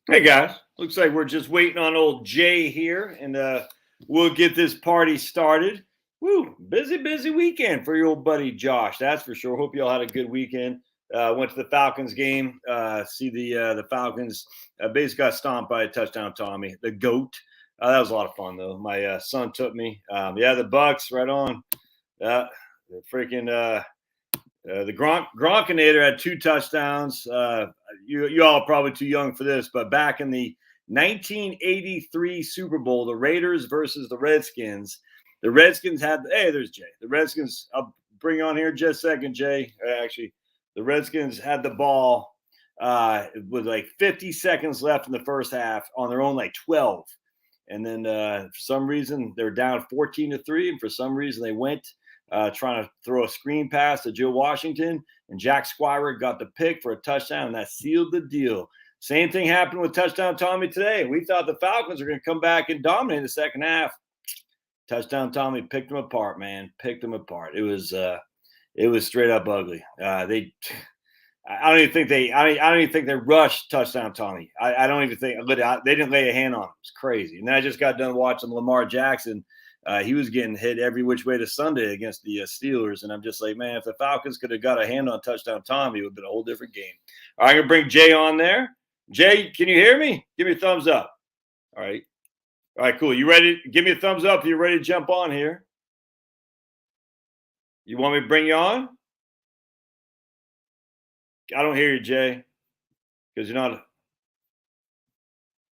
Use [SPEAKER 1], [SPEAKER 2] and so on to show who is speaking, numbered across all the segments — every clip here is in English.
[SPEAKER 1] Hey guys, looks like we're just waiting on old Jay here, and we'll get this party started. Woo, busy weekend for your old buddy Josh. That's for sure. Hope you all had a good weekend. Went to the Falcons game. See the Falcons basically got stomped by a touchdown Tommy, the goat. That was a lot of fun though. My son took me. Yeah, the Bucks, right on. The freaking the Gronkinator had 2 touchdowns. You all are probably too young for this, but back in the 1983 Super Bowl, the Raiders versus the Redskins. The Redskins had, hey, there's Jay. The Redskins, I'll bring you on here just a second, Jay. Actually, the Redskins had the ball with like 50 seconds left in the first half on their own, like 12. And then for some reason, they're down 14-3. And for some reason, they went trying to throw a screen pass to Joe Washington, and Jack Squire got the pick for a touchdown, and that sealed the deal. Same thing happened with touchdown Tommy today. We thought the Falcons were going to come back and dominate the second half. Touchdown Tommy picked them apart, man. Picked them apart. It was straight up ugly. I don't even think they rushed touchdown Tommy. I don't even think they didn't lay a hand on him. It's crazy. And then I just got done watching Lamar Jackson. He was getting hit every which way to Sunday against the Steelers. And I'm just like, man, if the Falcons could have got a hand on touchdown Tommy, it would have been a whole different game. All right, I'm going to bring Jay on there. Jay, can you hear me? Give me a thumbs up. All right. All right, cool. You ready? Give me a thumbs up if you're ready to jump on here. You want me to bring you on? I don't hear you, Jay, because you're not.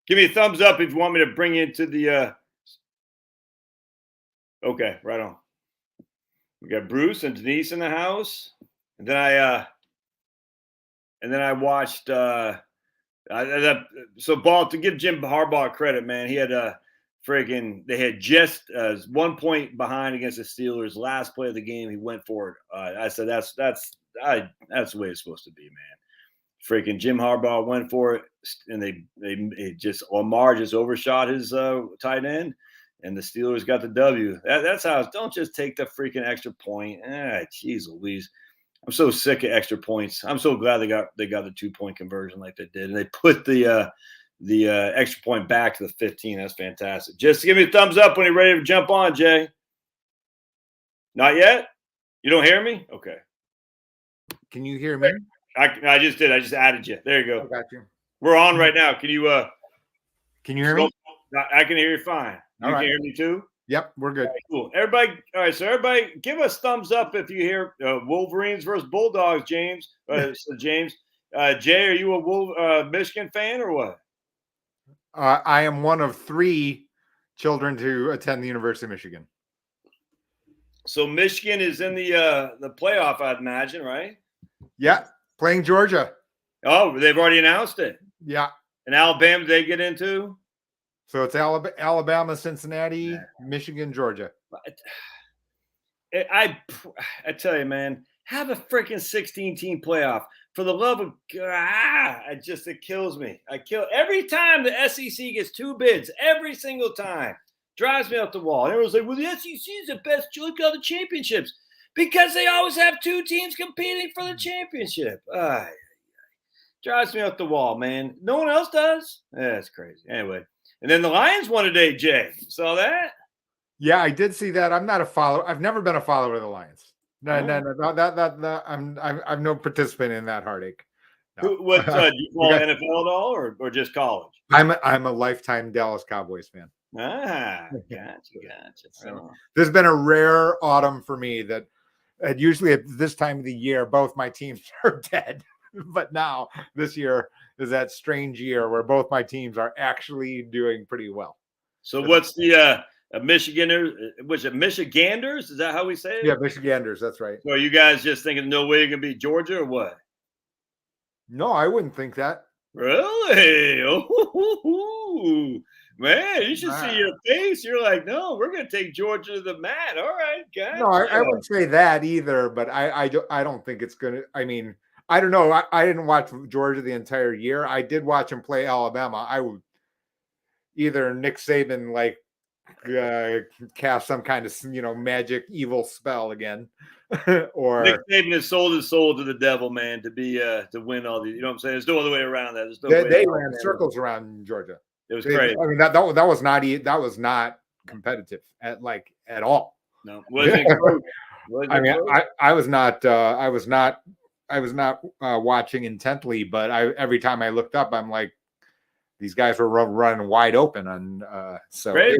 [SPEAKER 1] Give me a thumbs up if you want me to bring you into the. Okay, right on. We got Bruce and Denise in the house, and then I watched. So, ball to give Jim Harbaugh credit, man. He had they had just 1 point behind against the Steelers. Last play of the game, he went for it. I said that's the way it's supposed to be, man. Freaking Jim Harbaugh went for it, and they Lamar just overshot his tight end, and the Steelers got the W. That's how. Don't just take the freaking extra point. Jeez Louise. I'm so sick of extra points. I'm so glad they got the 2-point conversion like they did, and they put the extra point back to the 15. That's fantastic. Just give me a thumbs up when you're ready to jump on, Jay. Not yet? You don't hear me? Okay.
[SPEAKER 2] Can you hear me?
[SPEAKER 1] I just did. I just added you. There you go.
[SPEAKER 2] I got you.
[SPEAKER 1] We're on right now. Can you
[SPEAKER 2] hear me?
[SPEAKER 1] I can hear you fine. You can hear me too?
[SPEAKER 2] Yep, we're good.
[SPEAKER 1] Right, cool. Everybody, all right, so everybody give us thumbs up if you hear Wolverines versus Bulldogs, James. So James. Jay, are you a Michigan fan or what?
[SPEAKER 2] I am one of 3 children to attend the University of Michigan.
[SPEAKER 1] So Michigan is in the playoff, I'd imagine, right?
[SPEAKER 2] Yeah, playing Georgia.
[SPEAKER 1] Oh, they've already announced it.
[SPEAKER 2] Yeah.
[SPEAKER 1] And Alabama, they get into?
[SPEAKER 2] So it's Alabama, Cincinnati, Michigan, Georgia.
[SPEAKER 1] I tell you, man, have a freaking 16-team playoff. For the love of God, it kills me. Every time the SEC gets 2 bids, every single time. Drives me up the wall. Everyone's like, well, the SEC is the best. Look at all the championships. Because they always have 2 teams competing for the championship. Drives me up the wall, man. No one else does? That's crazy. Anyway. And then the Lions won today, Jay. Saw that?
[SPEAKER 2] Yeah, I did see that. I'm not a follower. I've never been a follower of the Lions. No, I'm no participant in that heartache.
[SPEAKER 1] No. What do you follow NFL at all, or just college?
[SPEAKER 2] I'm a lifetime Dallas Cowboys fan.
[SPEAKER 1] Gotcha.
[SPEAKER 2] So, there's been a rare autumn for me that usually at this time of the year, both my teams are dead. But now this year is that strange year where both my teams are actually doing pretty well.
[SPEAKER 1] So what's the Michiganers? Was it Michiganders? Is that how we say it?
[SPEAKER 2] Yeah, Michiganders. That's right.
[SPEAKER 1] So are you guys just thinking no way you can beat Georgia or what?
[SPEAKER 2] No, I wouldn't think that.
[SPEAKER 1] Really? Oh, man, you should see your face. You're like, no, we're going to take Georgia to the mat. All right, guys.
[SPEAKER 2] No, I wouldn't say that either, but I don't think it's going to. I mean, I don't know. I didn't watch Georgia the entire year. I did watch him play Alabama. I would either Nick Saban cast some kind of magic evil spell again, or
[SPEAKER 1] Nick Saban has sold his soul to the devil, man, to be to win all these. You know what I'm saying? There's no other way around that. There's no way
[SPEAKER 2] they ran circles around Georgia.
[SPEAKER 1] It was crazy.
[SPEAKER 2] I mean, that was not competitive at all.
[SPEAKER 1] No, wasn't close.
[SPEAKER 2] I mean, I was not watching intently, but every time I looked up, I'm like, these guys were running wide open on so
[SPEAKER 1] crazy.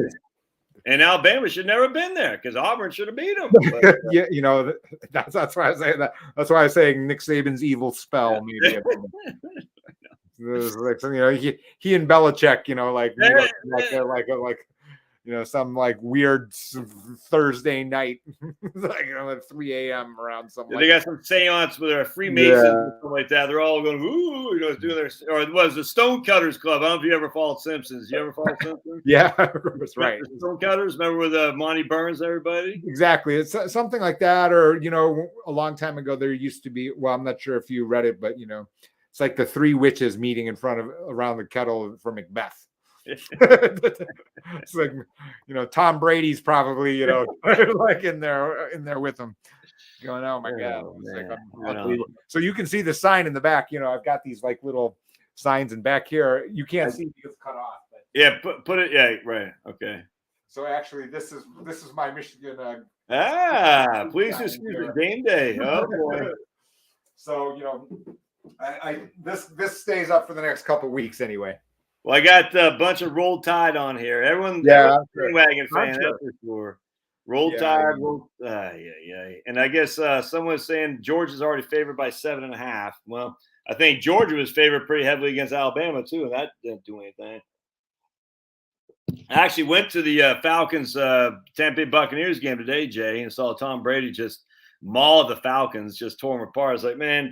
[SPEAKER 1] And Alabama should never have been there because Auburn should have beat them.
[SPEAKER 2] But, yeah, you know, that's why I say that. That's why I'm saying Nick Saban's evil spell. Maybe like, you know, he and Belichick, you know, like you know, some like weird Thursday night, like, you know, at 3 a.m. around something.
[SPEAKER 1] They got some seance with a Freemasons or something like that. They're all going, ooh, you know, doing their, or it was the Stonecutters Club. I don't know if you ever followed Simpsons. You ever follow Simpsons?
[SPEAKER 2] Yeah, that's right.
[SPEAKER 1] Stonecutters, remember with Monty Burns, everybody?
[SPEAKER 2] Exactly. It's something like that. Or, you know, a long time ago, there used to be, well, I'm not sure if you read it, but, you know, it's like the three witches meeting around the kettle for Macbeth. It's like, you know, Tom Brady's probably, you know, like in there with them going, oh my God. Like, so you can see the sign in the back, you know, I've got these like little signs in back here. You can't see because it's cut off. But...
[SPEAKER 1] Yeah. Put it. Yeah. Right. Okay.
[SPEAKER 2] So actually this is my Michigan.
[SPEAKER 1] Please excuse me. Game day. Oh boy.
[SPEAKER 2] So, you know, this stays up for the next couple of weeks anyway.
[SPEAKER 1] Well, I got a bunch of Roll Tide on here. Everyone, Wagon fan, that's for sure. Roll Tide, yeah. And I guess someone's saying Georgia's already favored by 7.5. Well, I think Georgia was favored pretty heavily against Alabama too, and that didn't do anything. I actually went to the Falcons Tampa Bay Buccaneers game today, Jay, and saw Tom Brady just maul the Falcons, just tore them apart. I was like, man,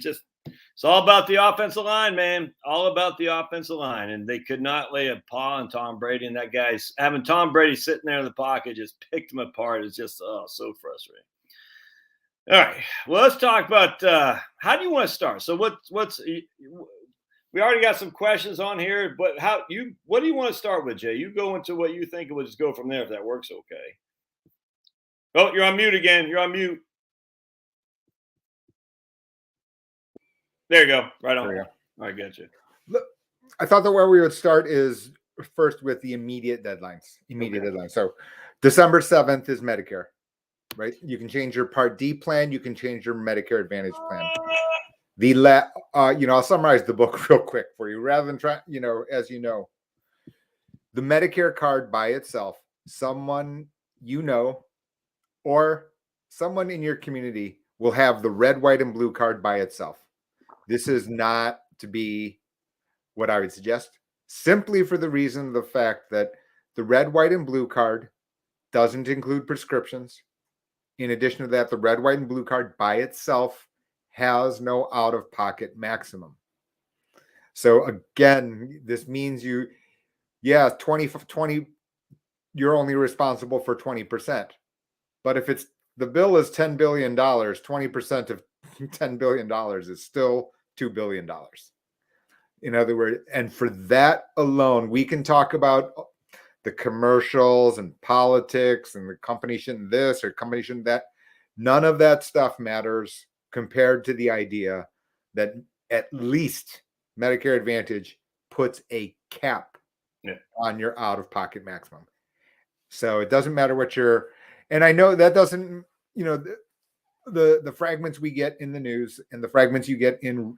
[SPEAKER 1] it's all about the offensive line, man. All about the offensive line. And they could not lay a paw on Tom Brady. And that guy's having Tom Brady sitting there in the pocket just picked him apart. It's just so frustrating. All right. Well, let's talk about how do you want to start? So we already got some questions on here, but what do you want to start with, Jay? You go into what you think, and we'll just go from there if that works okay. Oh, you're on mute again. You're on mute. There you go. Right on. There you go. I got you.
[SPEAKER 2] Look, I thought that where we would start is first with the immediate deadlines. Deadlines. So December 7th is Medicare, right? You can change your Part D plan. You can change your Medicare Advantage plan. I'll summarize the book real quick for you. Rather than try, you know, as you know, the Medicare card by itself, someone you know, or someone in your community will have the red, white, and blue card by itself. This is not to be what I would suggest, simply for the reason, the fact that the red, white, and blue card doesn't include prescriptions. In addition to that, the red, white, and blue card by itself has no out-of-pocket maximum. So again, this means 20, you're only responsible for 20%. But if the bill is $10 billion, 20% of $10 billion is still $2 billion. In other words, and for that alone, we can talk about the commercials and politics and the company shouldn't this or company shouldn't that. None of that stuff matters compared to the idea that at least Medicare Advantage puts a cap on your out-of-pocket maximum. So it doesn't matter what and I know that doesn't, you know, the fragments we get in the news and the fragments you get in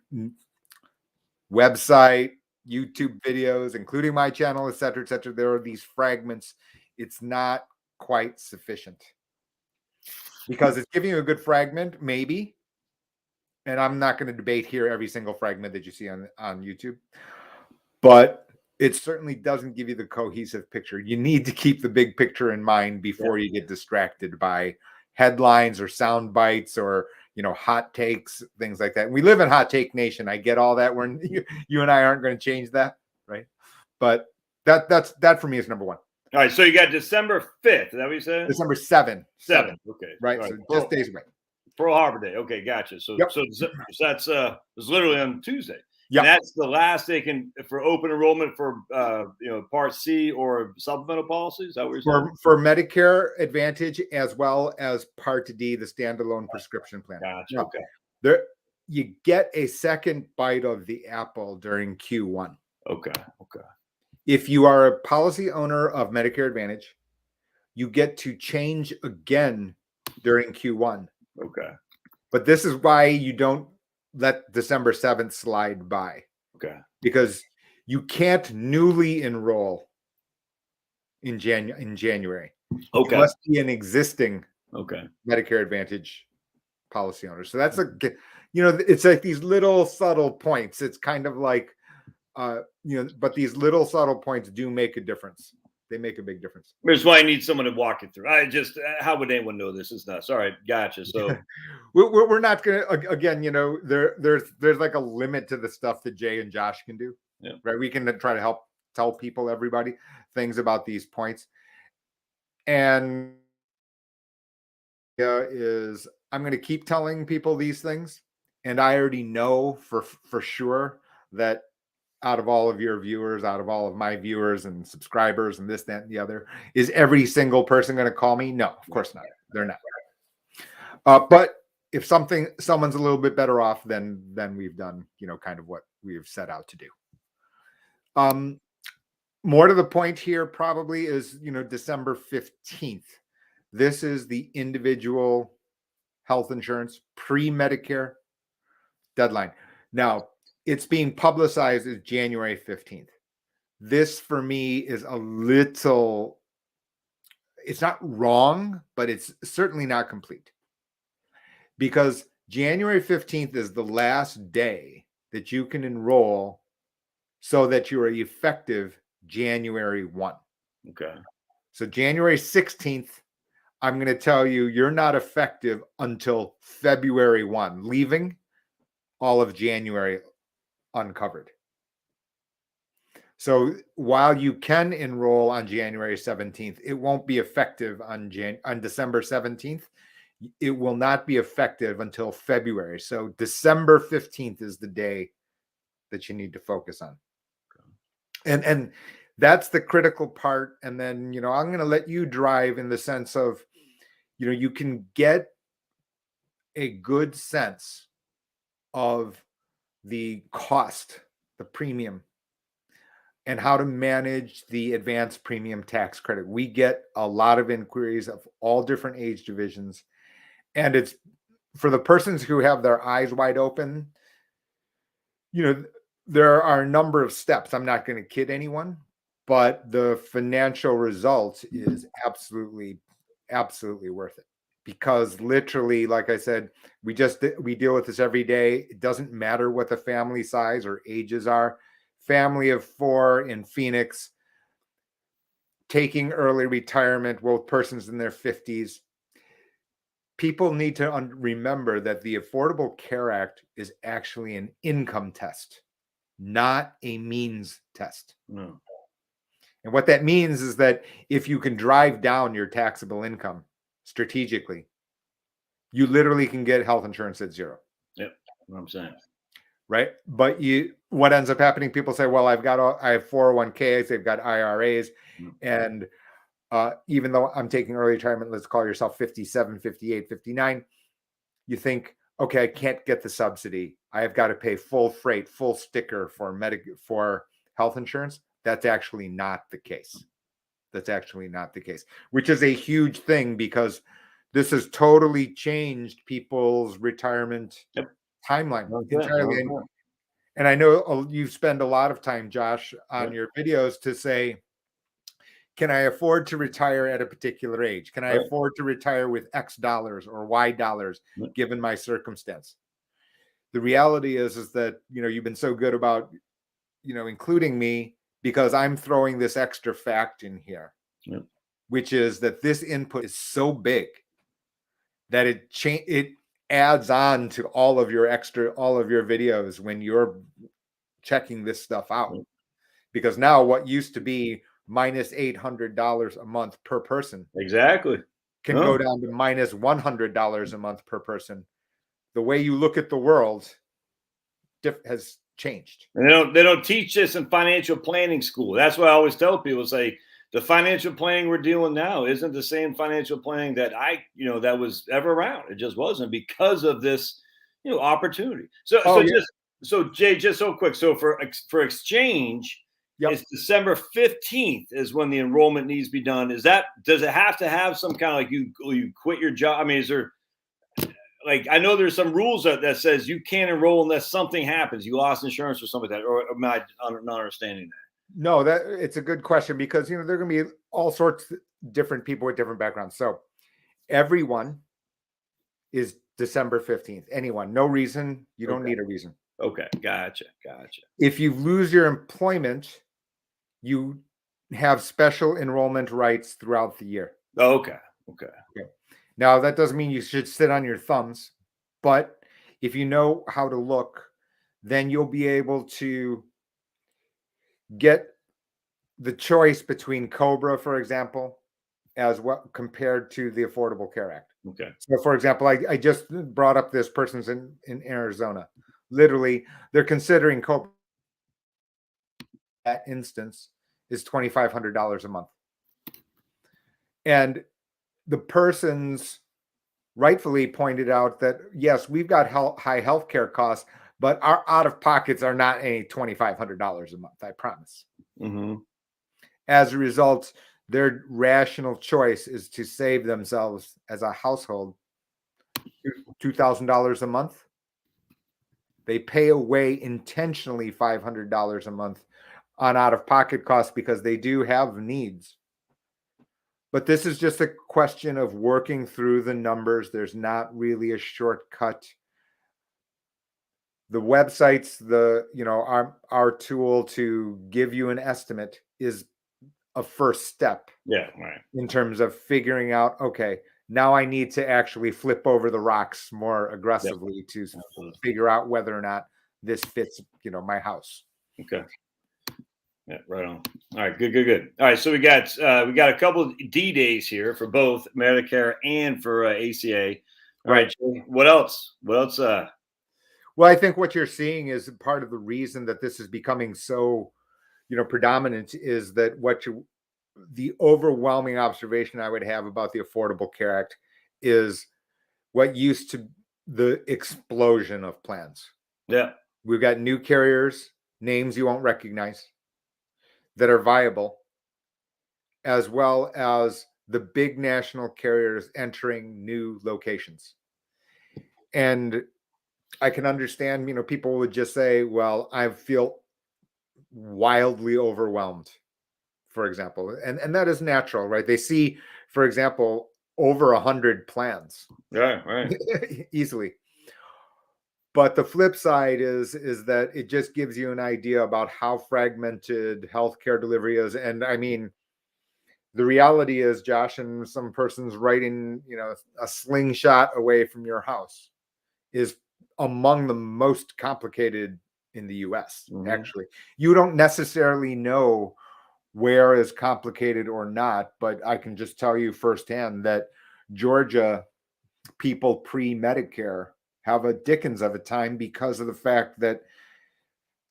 [SPEAKER 2] website, YouTube videos, including my channel, et cetera, there are these fragments. It's not quite sufficient because it's giving you a good fragment, maybe. And I'm not going to debate here every single fragment that you see on YouTube, but it certainly doesn't give you the cohesive picture. You need to keep the big picture in mind before you get distracted by headlines or sound bites or, you know, hot takes, things like that. We live in hot take nation. I get all that. You and I aren't going to change that, right? But that for me is number one.
[SPEAKER 1] All right. So you got December 5th. Is that what you said?
[SPEAKER 2] December 7th.
[SPEAKER 1] 7th. Okay.
[SPEAKER 2] Right. So just days away.
[SPEAKER 1] Pearl Harbor Day. Okay, gotcha. So that's it's literally on Tuesday. And that's the last they can for open enrollment for Part C or supplemental policies. Is that what you're saying?
[SPEAKER 2] For Medicare Advantage as well as Part D, the standalone prescription plan.
[SPEAKER 1] Gotcha.
[SPEAKER 2] Now,
[SPEAKER 1] okay.
[SPEAKER 2] You get a second bite of the apple during Q1.
[SPEAKER 1] Okay.
[SPEAKER 2] If you are a policy owner of Medicare Advantage, you get to change again during Q1.
[SPEAKER 1] Okay.
[SPEAKER 2] But this is why you don't let December 7th slide by.
[SPEAKER 1] Okay.
[SPEAKER 2] Because you can't newly enroll in January.
[SPEAKER 1] Okay.
[SPEAKER 2] You must be an existing
[SPEAKER 1] Medicare
[SPEAKER 2] Advantage policy owner. So that's it's like these little subtle points. It's kind of like, but these little subtle points do make a difference. They make a big difference.
[SPEAKER 1] That's why I need someone to walk it through. How would anyone know this is nuts? All right, gotcha. So
[SPEAKER 2] we're not gonna again. There's like a limit to the stuff that Jay and Josh can do.
[SPEAKER 1] Yeah.
[SPEAKER 2] Right. We can try to help tell everybody things about these points. And is I'm going to keep telling people these things, and I already know for sure that out of all of your viewers, out of all of my viewers and subscribers and this, that, and the other, is every single person going to call me? No, of course not. They're not. But if someone's a little bit better off, then we've done, kind of what we've set out to do. More to the point here probably is, December 15th. This is the individual health insurance pre-Medicare deadline. Now, it's being publicized as January 15th. This for me is a little, it's not wrong, but it's certainly not complete. Because January 15th is the last day that you can enroll so that you are effective January 1.
[SPEAKER 1] Okay.
[SPEAKER 2] So January 16th, I'm going to tell you, you're not effective until February 1, leaving all of January uncovered. So while you can enroll on January 17th, it won't be effective on December 17th. It will not be effective until February. So December 15th is the day that you need to focus on. And that's the critical part. And then, I'm going to let you drive in the sense of, you can get a good sense of the cost, the premium, and how to manage the advanced premium tax credit. We get a lot of inquiries of all different age divisions. And it's for the persons who have their eyes wide open, there are a number of steps. I'm not going to kid anyone, but the financial result is absolutely worth it. Because literally, like I said, we deal with this every day. It doesn't matter what the family size or ages are. Family of 4 in Phoenix, taking early retirement, both persons in their 50s. People need to remember that the Affordable Care Act is actually an income test, not a means test.
[SPEAKER 1] No.
[SPEAKER 2] And what that means is that if you can drive down your taxable income strategically, you literally can get health insurance at zero.
[SPEAKER 1] Yep, what I'm saying.
[SPEAKER 2] Right. But what ends up happening, people say, well, I have 401ks, they've got IRAs. And even though I'm taking early retirement, let's call yourself 57, 58, 59, you think, okay, I can't get the subsidy. I have got to pay full freight, full sticker for health insurance. That's actually not the case. Which is a huge thing because this has totally changed people's retirement timeline entirely. And I know you spend a lot of time, Josh, on your videos to say, can I afford to retire at a particular age? Can I afford to retire with X dollars or Y dollars given my circumstance? The reality is that, you've been so good about, including me because I'm throwing this extra fact in here, which is that this input is so big that it adds on to all of your videos when you're checking this stuff out. Because now what used to be minus $800 a month per person can go down to minus $100 a month per person. The way you look at the world has changed.
[SPEAKER 1] And they don't teach this in financial planning school. That's what I always tell people. Say the financial planning we're dealing now isn't the same financial planning that that was ever around. It just wasn't because of this, opportunity. So Jay, just so quick. So for exchange,
[SPEAKER 2] Yep.
[SPEAKER 1] it's December 15th is when the enrollment needs to be done. Does it have to have some kind of like you quit your job? I mean, is there like I know there's some rules that says you can't enroll unless something happens, you lost insurance or something like that, or am I not understanding that?
[SPEAKER 2] No, that it's a good question because there are going to be all sorts of different people with different backgrounds. So everyone is December 15th. Anyone, no reason. You don't need a reason.
[SPEAKER 1] Okay, gotcha.
[SPEAKER 2] If you lose your employment, you have special enrollment rights throughout the year.
[SPEAKER 1] Okay.
[SPEAKER 2] Now, that doesn't mean you should sit on your thumbs, but if you know how to look, then you'll be able to get the choice between COBRA, for example, as what compared to the Affordable Care Act.
[SPEAKER 1] Okay.
[SPEAKER 2] So, for example, I just brought up this person's in Arizona. Literally, they're considering COBRA. That instance is $2,500 a month. And the person's rightfully pointed out that, yes, we've got high healthcare costs, but our out-of-pockets are not any $2,500 a month, I promise.
[SPEAKER 1] Mm-hmm.
[SPEAKER 2] As a result, their rational choice is to save themselves as a household $2,000 a month. They pay away intentionally $500 a month on out-of-pocket costs because they do have needs. But this is just a question of working through the numbers. There's not really a shortcut. The websites, our tool to give you an estimate is a first step.
[SPEAKER 1] Yeah, right.
[SPEAKER 2] In terms of figuring out, okay, now I need to actually flip over the rocks more aggressively to figure out whether or not this fits, my house.
[SPEAKER 1] Okay. Yeah, right on. All right, good. All right, so we got a couple of D days here for both Medicare and for ACA. All right, what else?
[SPEAKER 2] Well, I think what you're seeing is part of the reason that this is becoming so, predominant is that the overwhelming observation I would have about the Affordable Care Act is what used to the explosion of plans.
[SPEAKER 1] Yeah.
[SPEAKER 2] We've got new carriers, names you won't recognize, that are viable, as well as the big national carriers entering new locations. And I can understand, people would just say, well, I feel wildly overwhelmed, for example. And that is natural, right? They see, for example, over 100 plans.
[SPEAKER 1] Yeah, right.
[SPEAKER 2] Easily. But the flip side is that it just gives you an idea about how fragmented healthcare delivery is. And I mean, the reality is, Josh, and some person's writing, a slingshot away from your house is among the most complicated in the US. Mm-hmm. Actually, you don't necessarily know where is complicated or not, but I can just tell you firsthand that Georgia people pre-Medicare have a dickens of a time because of the fact that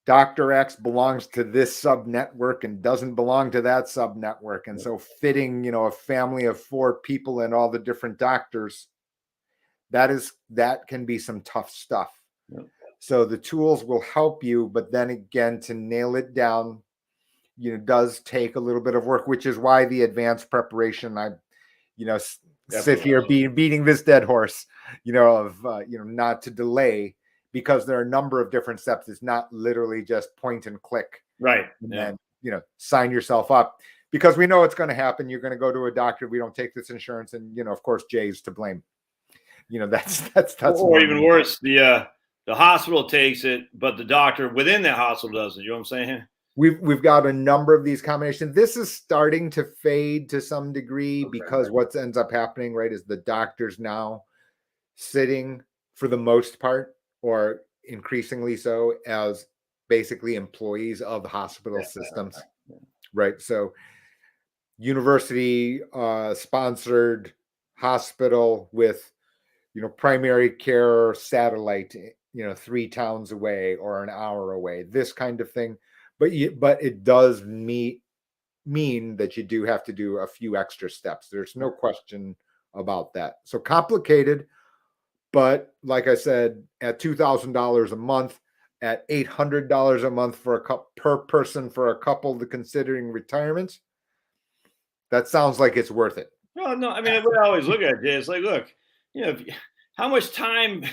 [SPEAKER 2] Dr. X belongs to this sub network and doesn't belong to that sub network. And so fitting, a family of 4 people and all the different doctors, that can be some tough stuff. Yep. So the tools will help you, but then again, to nail it down, does take a little bit of work, which is why the advanced preparation, sit here beating this dead horse, not to delay, because there are a number of different steps. It's not literally just point and click.
[SPEAKER 1] Right.
[SPEAKER 2] And then, sign yourself up, because we know it's going to happen. You're going to go to a doctor. We don't take this insurance. And, of course, Jay's to blame. That's
[SPEAKER 1] or even worse, the hospital takes it, but the doctor within that hospital doesn't. You know what I'm saying?
[SPEAKER 2] We've got a number of these combinations. This is starting to fade to some degree, because what ends up happening, right, is the doctors now sitting, for the most part, or increasingly so, as basically employees of hospital systems, right? So university sponsored hospital with, primary care satellite 3 towns away or an hour away, this kind of thing. But it does mean that you do have to do a few extra steps. There's no question about that. So complicated, but like I said, at $2,000 a month, at $800 a month for per person for a couple considering retirement, that sounds like it's worth it.
[SPEAKER 1] Well, no, I mean, what I always look at it is like, look, how much time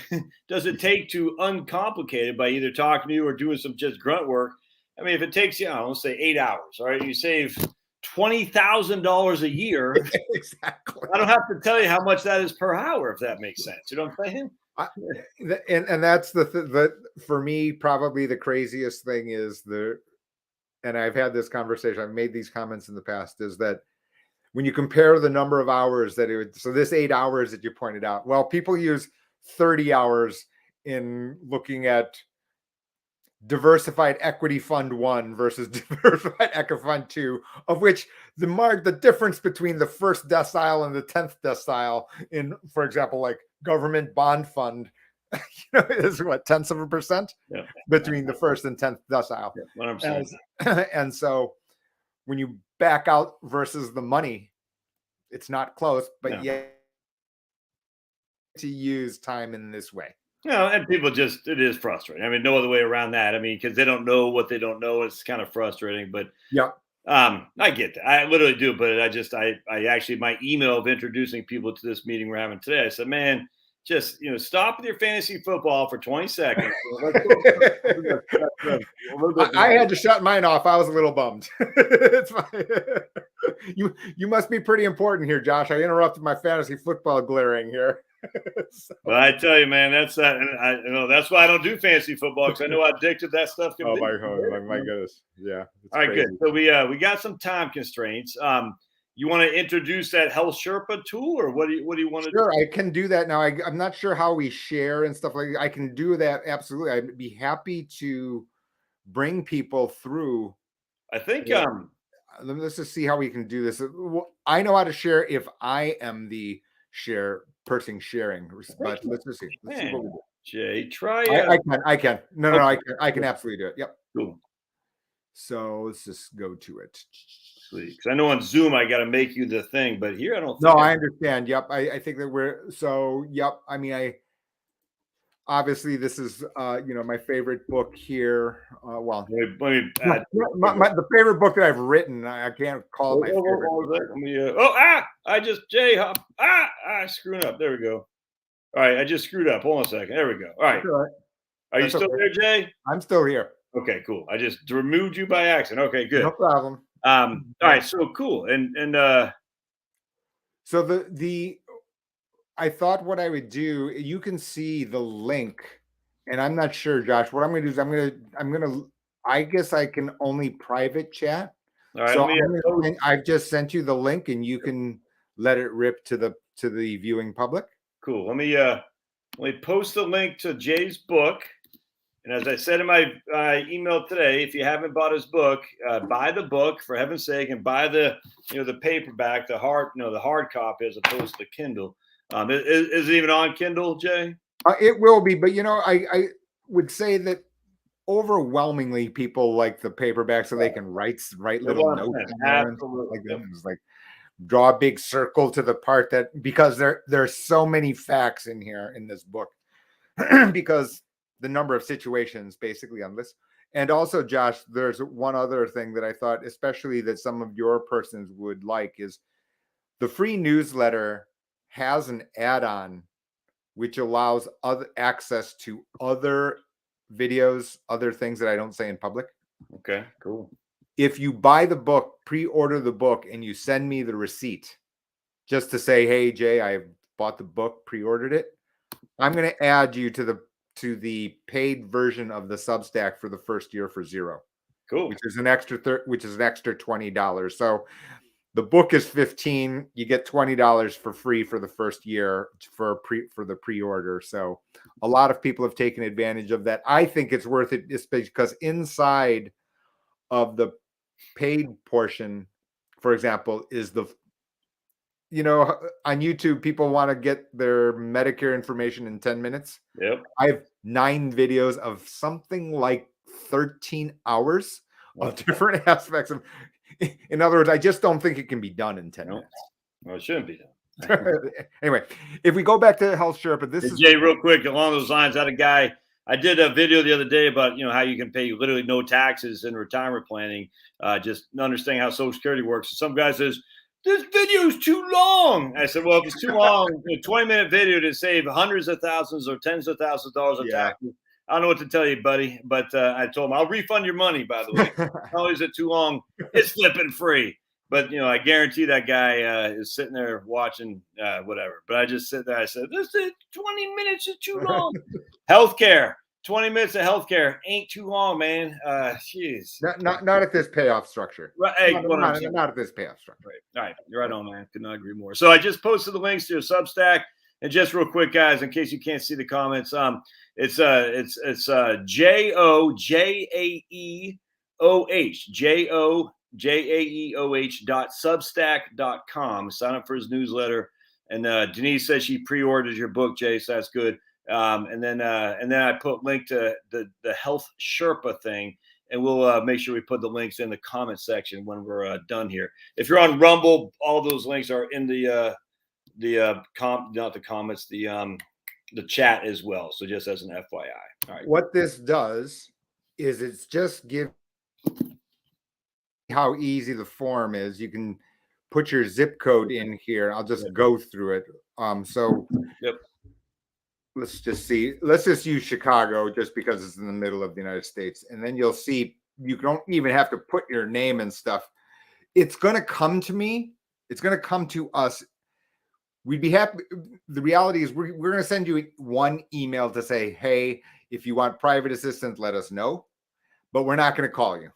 [SPEAKER 1] does it take to uncomplicate it by either talking to you or doing some just grunt work? I mean, if it takes you, let's say 8 hours, all right, you save $20,000 a year.
[SPEAKER 2] Exactly.
[SPEAKER 1] I don't have to tell you how much that is per hour, if that makes sense. You know what I'm saying?
[SPEAKER 2] And that's that for me, probably the craziest thing is and I've had this conversation, I've made these comments in the past, is that when you compare the number of hours so this 8 hours that you pointed out, well, people use 30 hours in looking at diversified equity fund 1 versus diversified equity fund 2, of which the difference between the first decile and the 10th decile in, for example, like government bond fund, is what, 0.1% between the first and 10th decile. And so when you back out versus the money, it's not close, but yet to use time in this way.
[SPEAKER 1] And people it is frustrating. I mean, no other way around that. I mean, because they don't know what they don't know. It's kind of frustrating, but I get that. I literally do, but I actually, my email of introducing people to this meeting we're having today, I said, man, just, stop with your fantasy football for 20 seconds.
[SPEAKER 2] I had to shut mine off. I was a little bummed. It's fine. You must be pretty important here, Josh. I interrupted my fantasy football glaring here.
[SPEAKER 1] But I tell you, man, that's that. And that's why I don't do fantasy football, because I know how addictive that stuff can be.
[SPEAKER 2] My goodness. Yeah.
[SPEAKER 1] All right, crazy. Good. So we got some time constraints. You want to introduce that Health Sherpa tool, or what do you want to do?
[SPEAKER 2] Sure, I can do that now. I'm not sure how we share and stuff like that. I can do that. Absolutely. I'd be happy to bring people through.
[SPEAKER 1] I think
[SPEAKER 2] let's just see how we can do this. I know how to share if I am the person sharing, but let's just see. Let's see what we do.
[SPEAKER 1] Jay, try
[SPEAKER 2] I can. No, I can absolutely do it. Yep.
[SPEAKER 1] Cool.
[SPEAKER 2] So let's just go to it.
[SPEAKER 1] Sweet. Because I know on Zoom I got to make you the thing, but here I don't.
[SPEAKER 2] I understand. Yep. I think that yep. I mean, obviously this is my favorite book here. Well, let me add the favorite book that I've written. I can't call it my favorite.
[SPEAKER 1] I screwed up. There we go. All right, I just screwed up. Hold on a second. There we go. All right. Are you still there, Jay?
[SPEAKER 2] I'm still here.
[SPEAKER 1] Okay, cool. I just removed you by accident. Okay, good.
[SPEAKER 2] No problem.
[SPEAKER 1] All right, so cool. And
[SPEAKER 2] so I thought what I would do, you can see the link, and I'm not sure, Josh, what I'm going to do is I guess I can only private chat.
[SPEAKER 1] All right,
[SPEAKER 2] so I've just sent you the link, and you can let it rip to the viewing public.
[SPEAKER 1] Cool. Let me post the link to Jay's book. And as I said in my email today, if you haven't bought his book, buy the book for heaven's sake, and buy the the paperback, the hard copy as opposed to Kindle. Is it even on Kindle, Jay?
[SPEAKER 2] It will be, but I would say that overwhelmingly people like the paperback, so they can write little notes. Absolutely. Like draw a big circle to the part because there's so many facts in here in this book, because the number of situations basically on this. And also, Josh, there's one other thing that I thought, especially that some of your persons would like, is the free newsletter has an add-on which allows access to other videos, other things that I don't say in public.
[SPEAKER 1] Okay, cool.
[SPEAKER 2] If you buy the book, pre-order the book, and you send me the receipt just to say, hey, Jay, I bought the book, pre-ordered it, I'm going to add you to the paid version of the Substack for the first year for $0.
[SPEAKER 1] Cool.
[SPEAKER 2] Which is an extra $20. So the book is $15. You get $20 for free for the first year for the pre-order. So a lot of people have taken advantage of that. I think it's worth it, because inside of the paid portion, for example, is you know, on YouTube, people want to get their Medicare information in 10 minutes.
[SPEAKER 1] Yep.
[SPEAKER 2] I have 9 videos of something like 13 hours of different aspects of. In other words, I just don't think it can be done in 10
[SPEAKER 1] No.
[SPEAKER 2] minutes.
[SPEAKER 1] Well, it shouldn't be done.
[SPEAKER 2] Anyway, if we go back to Health Sherpa, this
[SPEAKER 1] Hey,
[SPEAKER 2] is
[SPEAKER 1] Jay, real quick, along those lines, I had a guy. I did a video the other day about how you can pay literally no taxes in retirement planning, just understanding how Social Security works. And some guy says this video is too long. I said, well, if it's too long, a 20-minute video to save hundreds of thousands or tens of thousands of dollars of taxes. I don't know what to tell you, buddy, but I told him I'll refund your money. By the way, not only is it too long, it's flipping free. But I guarantee that guy is sitting there watching whatever. But I just sit there. I said, "This is 20 minutes is too long." Healthcare, 20 minutes of healthcare ain't too long, man. Jeez.
[SPEAKER 2] not at this payoff structure.
[SPEAKER 1] Right, hey,
[SPEAKER 2] not at this payoff structure.
[SPEAKER 1] Right. All right, you're right on, man. Could not agree more. So I just posted the links to your Substack, and just real quick, guys, in case you can't see the comments, it's JOJAEOH.substack.com. Sign up for his newsletter. And Denise says she pre-ordered your book, Jay, so that's good. And then I put link to the Health Sherpa thing, and we'll make sure we put the links in the comment section when we're done here. If you're on Rumble, all those links are in the chat as well. So just as an FYI. All right.
[SPEAKER 2] What this does is it's just give how easy the form is. You can put your zip code in here. I'll just go through it. So
[SPEAKER 1] yep.
[SPEAKER 2] Let's just see. Let's just use Chicago just because it's in the middle of the United States. And then you'll see you don't even have to put your name and stuff. It's going to come to me. It's going to come to us. We'd be happy. The reality is we're going to send you one email to say, hey, if you want private assistance, let us know. But we're not going to call you.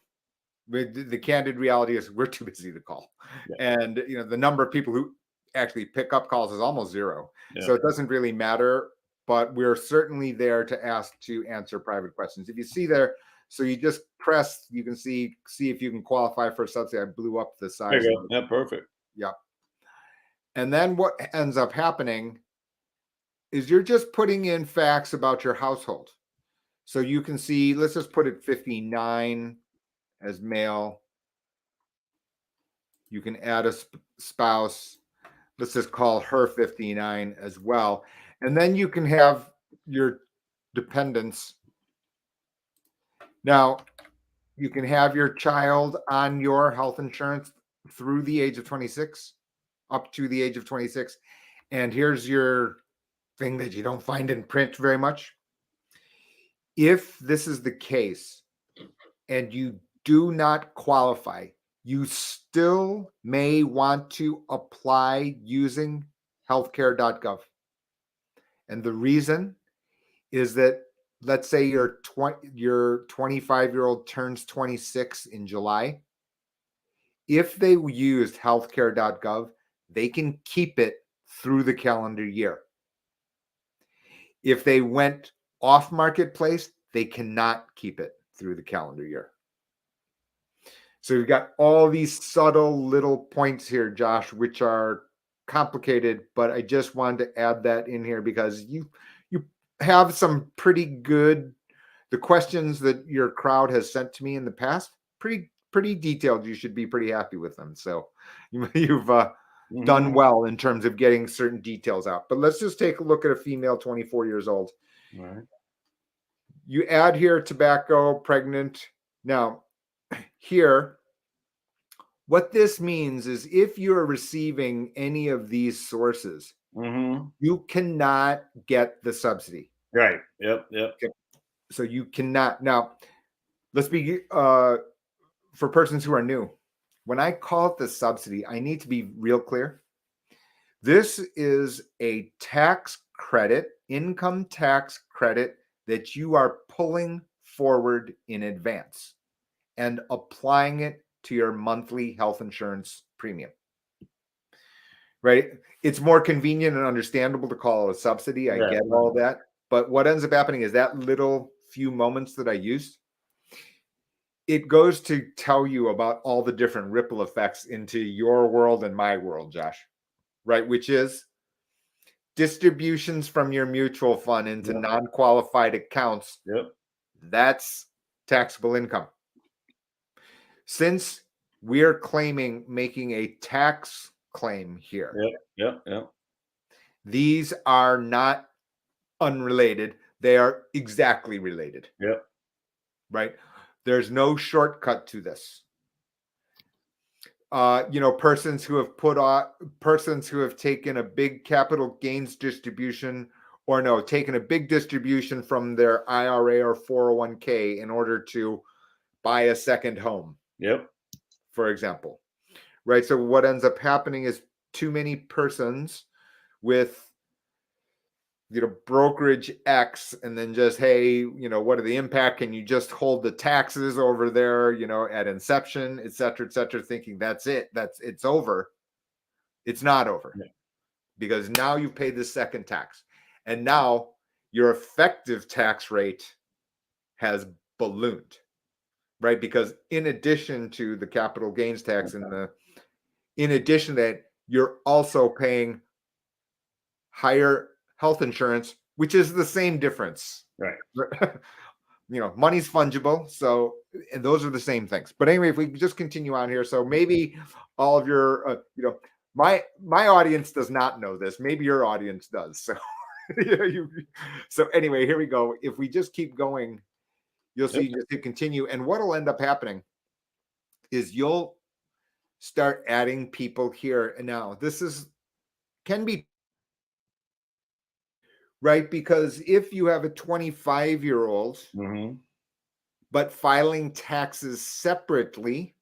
[SPEAKER 2] The candid reality is we're too busy to call. Yeah. And the number of people who actually pick up calls is almost zero. Yeah. So it doesn't really matter. But we're certainly there to answer private questions. If you see there, so you just press, you can see if you can qualify for a subsidy. I blew up the size.
[SPEAKER 1] There you go. Yeah, perfect.
[SPEAKER 2] Yeah. And then what ends up happening is you're just putting in facts about your household. So you can see, let's just put it 59 as male. You can add a spouse. Let's just call her 59 as well. And then you can have your dependents. Now, you can have your child on your health insurance through the age of 26, up to the age of 26. And here's your thing that you don't find in print very much. If this is the case and you do not qualify, you still may want to apply using healthcare.gov. And the reason is that, let's say your 25-year-old turns 26 in July. If they used healthcare.gov, they can keep it through the calendar year. If they went off marketplace, they cannot keep it through the calendar year. So you've got all these subtle little points here, Josh, which are complicated, but I just wanted to add that in here because you have some pretty good, the questions that your crowd has sent to me in the past, pretty detailed. You should be pretty happy with them. So you've done well in terms of getting certain details out. But let's just take a look at a female, 24 years old. All right. You add here tobacco, pregnant. Now, here, what this means is if you're receiving any of these sources, you cannot get the subsidy.
[SPEAKER 1] Right. Yep.
[SPEAKER 2] Okay. So you cannot. Now, let's be for persons who are new. When I call it the subsidy, I need to be real clear. This is a tax credit, income tax credit that you are pulling forward in advance and applying it to your monthly health insurance premium. Right? It's more convenient and understandable to call it a subsidy. I get all that. But what ends up happening is that little few moments that I used, it goes to tell you about all the different ripple effects into your world and my world, Josh. right? Which is distributions from your mutual fund into
[SPEAKER 1] Yep.
[SPEAKER 2] non-qualified accounts.
[SPEAKER 1] Yep.
[SPEAKER 2] That's taxable income. Since we're making a tax claim here,
[SPEAKER 1] Yep.
[SPEAKER 2] these are not unrelated. They are exactly related.
[SPEAKER 1] Yep.
[SPEAKER 2] Right? There's no shortcut to this. Persons who have taken a big capital gains distribution taken a big distribution from their IRA or 401k in order to buy a second home.
[SPEAKER 1] Yep.
[SPEAKER 2] For example, right? So what ends up happening is too many persons with brokerage X, and then just, hey, what are the impact? Can you just hold the taxes over there, at inception, et cetera, thinking that's it, it's over. It's not over.
[SPEAKER 1] Yeah.
[SPEAKER 2] Because now you've paid the second tax, and now your effective tax rate has ballooned, right? Because in addition to the capital gains tax in addition to that, you're also paying higher health insurance, which is the same difference.
[SPEAKER 1] Right.
[SPEAKER 2] Money's fungible. So, and those are the same things. But anyway, if we just continue on here. So maybe all of your, my audience does not know this. Maybe your audience does. So, so anyway, here we go. If we just keep going, you'll see just to continue. And what'll end up happening is you'll start adding people here. And now this can be right, because if you have a 25-year-old but filing taxes separately,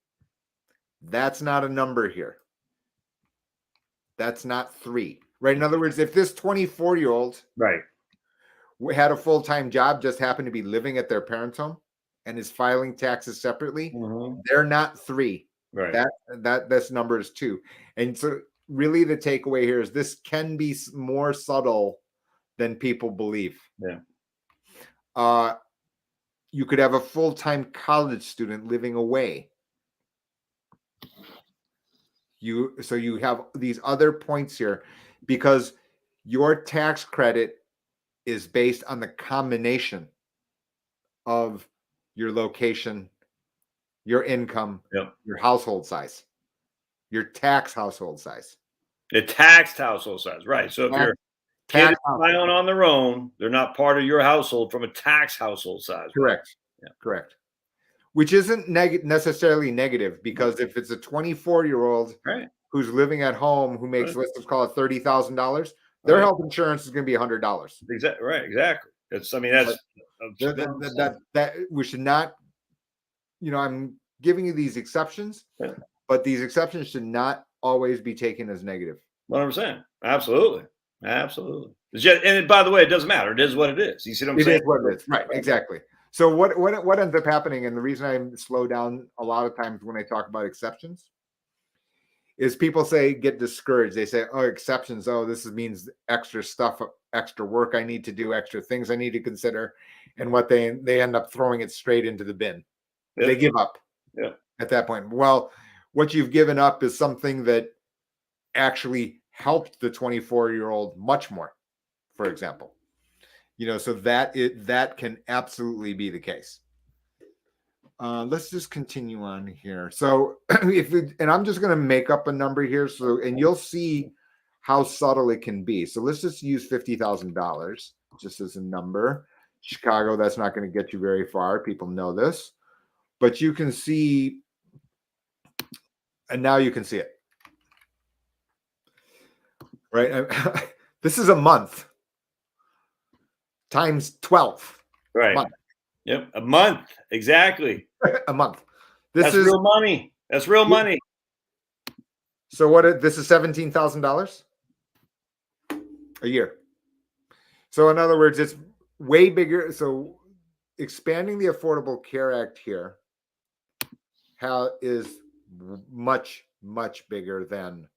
[SPEAKER 2] that's not a number here. That's not 3, right? In other words, if this 24-year-old had a full-time job, just happened to be living at their parents' home and is filing taxes separately, they're not 3.
[SPEAKER 1] Right.
[SPEAKER 2] That this number is 2. And so really the takeaway here is this can be more subtle than people believe.
[SPEAKER 1] Yeah.
[SPEAKER 2] You could have a full-time college student living away. So you have these other points here because your tax credit is based on the combination of your location, your income, your household size, your tax household size.
[SPEAKER 1] The taxed household size, right? So if your kid is filing on their own, they're not part of your household from a tax household size.
[SPEAKER 2] Correct.
[SPEAKER 1] Yeah.
[SPEAKER 2] Correct. Which isn't necessarily negative, because if it's a 24-year-old who's living at home who makes, let's just call it $30,000, their health insurance is going to be $100.
[SPEAKER 1] Exactly. Right. Exactly.
[SPEAKER 2] That we should not. I'm giving you these exceptions, but these exceptions should not always be taken as negative.
[SPEAKER 1] 100%. Absolutely. And by the way, it doesn't matter. It is what it is. You see what I'm saying?
[SPEAKER 2] It is what it is. Right. Exactly. So what ends up happening, and the reason I slow down a lot of times when I talk about exceptions, is people get discouraged. They say, oh, exceptions. Oh, this means extra stuff, extra work I need to do, extra things I need to consider. And what they end up throwing it straight into the bin. Yeah. They give up at that point. Well, what you've given up is something that actually helped the 24-year-old much more, for example. So that can absolutely be the case. Let's just continue on here. So and I'm just going to make up a number here. So, and you'll see how subtle it can be. So let's just use $50,000 just as a number. Chicago, that's not going to get you very far. People know this, but you can see, and now you can see it, right? This is a month times 12.
[SPEAKER 1] Right. Month. Yep. A month. Exactly.
[SPEAKER 2] A month.
[SPEAKER 1] That's real money. That's real money.
[SPEAKER 2] So this is $17,000 a year. So in other words, it's way bigger. So expanding the Affordable Care Act here is much, much bigger than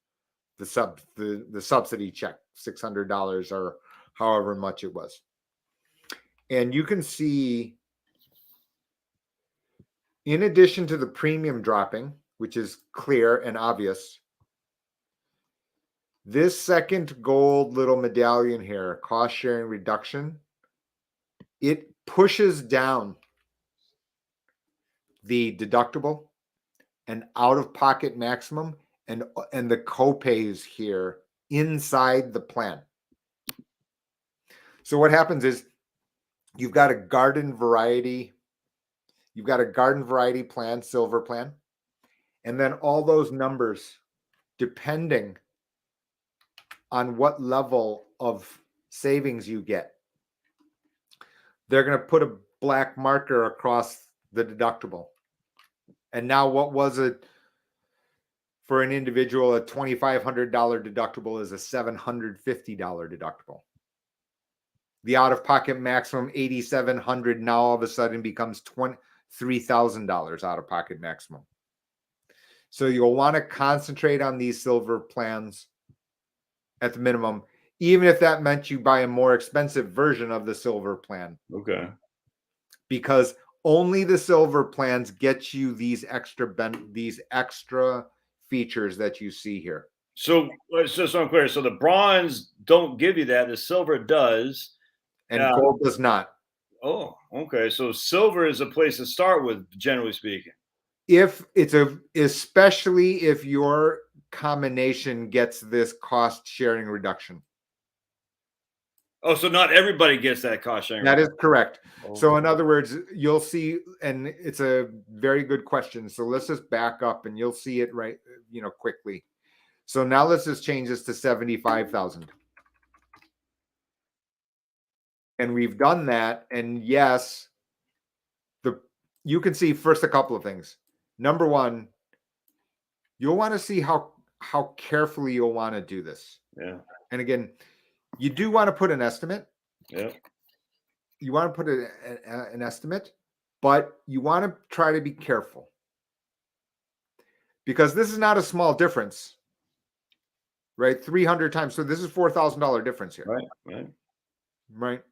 [SPEAKER 2] the subsidy check, $600 or however much it was. And you can see, in addition to the premium dropping, which is clear and obvious, This second gold little medallion here, cost sharing reduction, it pushes down the deductible and out-of-pocket maximum and the copays here inside the plan. So what happens is you've got a garden variety plan, silver plan, and then all those numbers, depending on what level of savings you get, they're going to put a black marker across the deductible. And now what was it for an individual? A $2,500 deductible is a $750 deductible. The out-of-pocket maximum, $8,700, now all of a sudden becomes $3,000 out-of-pocket maximum. So you'll want to concentrate on these silver plans at the minimum, even if that meant you buy a more expensive version of the silver plan.
[SPEAKER 1] Okay.
[SPEAKER 2] Because only the silver plans get you these extra features that you see here.
[SPEAKER 1] So just so I'm clear, so the bronze don't give you that, the silver does.
[SPEAKER 2] And gold does not.
[SPEAKER 1] Oh, okay. So silver is a place to start with, generally speaking.
[SPEAKER 2] Especially if your combination gets this cost sharing reduction.
[SPEAKER 1] Oh, so not everybody gets that cost sharing.
[SPEAKER 2] That is correct. Oh. So in other words, you'll see, and it's a very good question. So let's just back up and you'll see it right, quickly. So now let's just change this to 75,000. And we've done that. And yes, you can see first a couple of things. Number one, you'll want to see how carefully you'll want to do this.
[SPEAKER 1] Yeah.
[SPEAKER 2] And again, you do want to put an estimate.
[SPEAKER 1] Yeah.
[SPEAKER 2] You want to put an estimate, but you want to try to be careful. Because this is not a small difference. Right? 300 times. So this is $4,000 difference here. Right.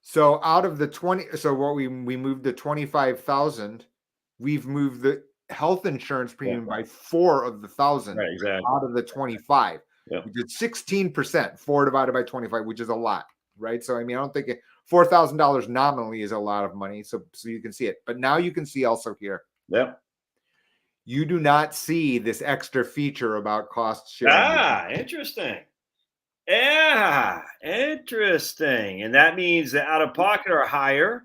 [SPEAKER 2] So out of the 20, so what we moved the 25,000, we've moved the health insurance premium by 4 of the 1,000 out of the 25.
[SPEAKER 1] Yep.
[SPEAKER 2] We did 16%, 4 divided by 25, which is a lot, right? So I mean, I don't think $4,000 nominally is a lot of money. So you can see it, but now you can see also here.
[SPEAKER 1] Yep.
[SPEAKER 2] You do not see this extra feature about cost sharing.
[SPEAKER 1] Interesting. Yeah, interesting. And that means that out of pocket are higher.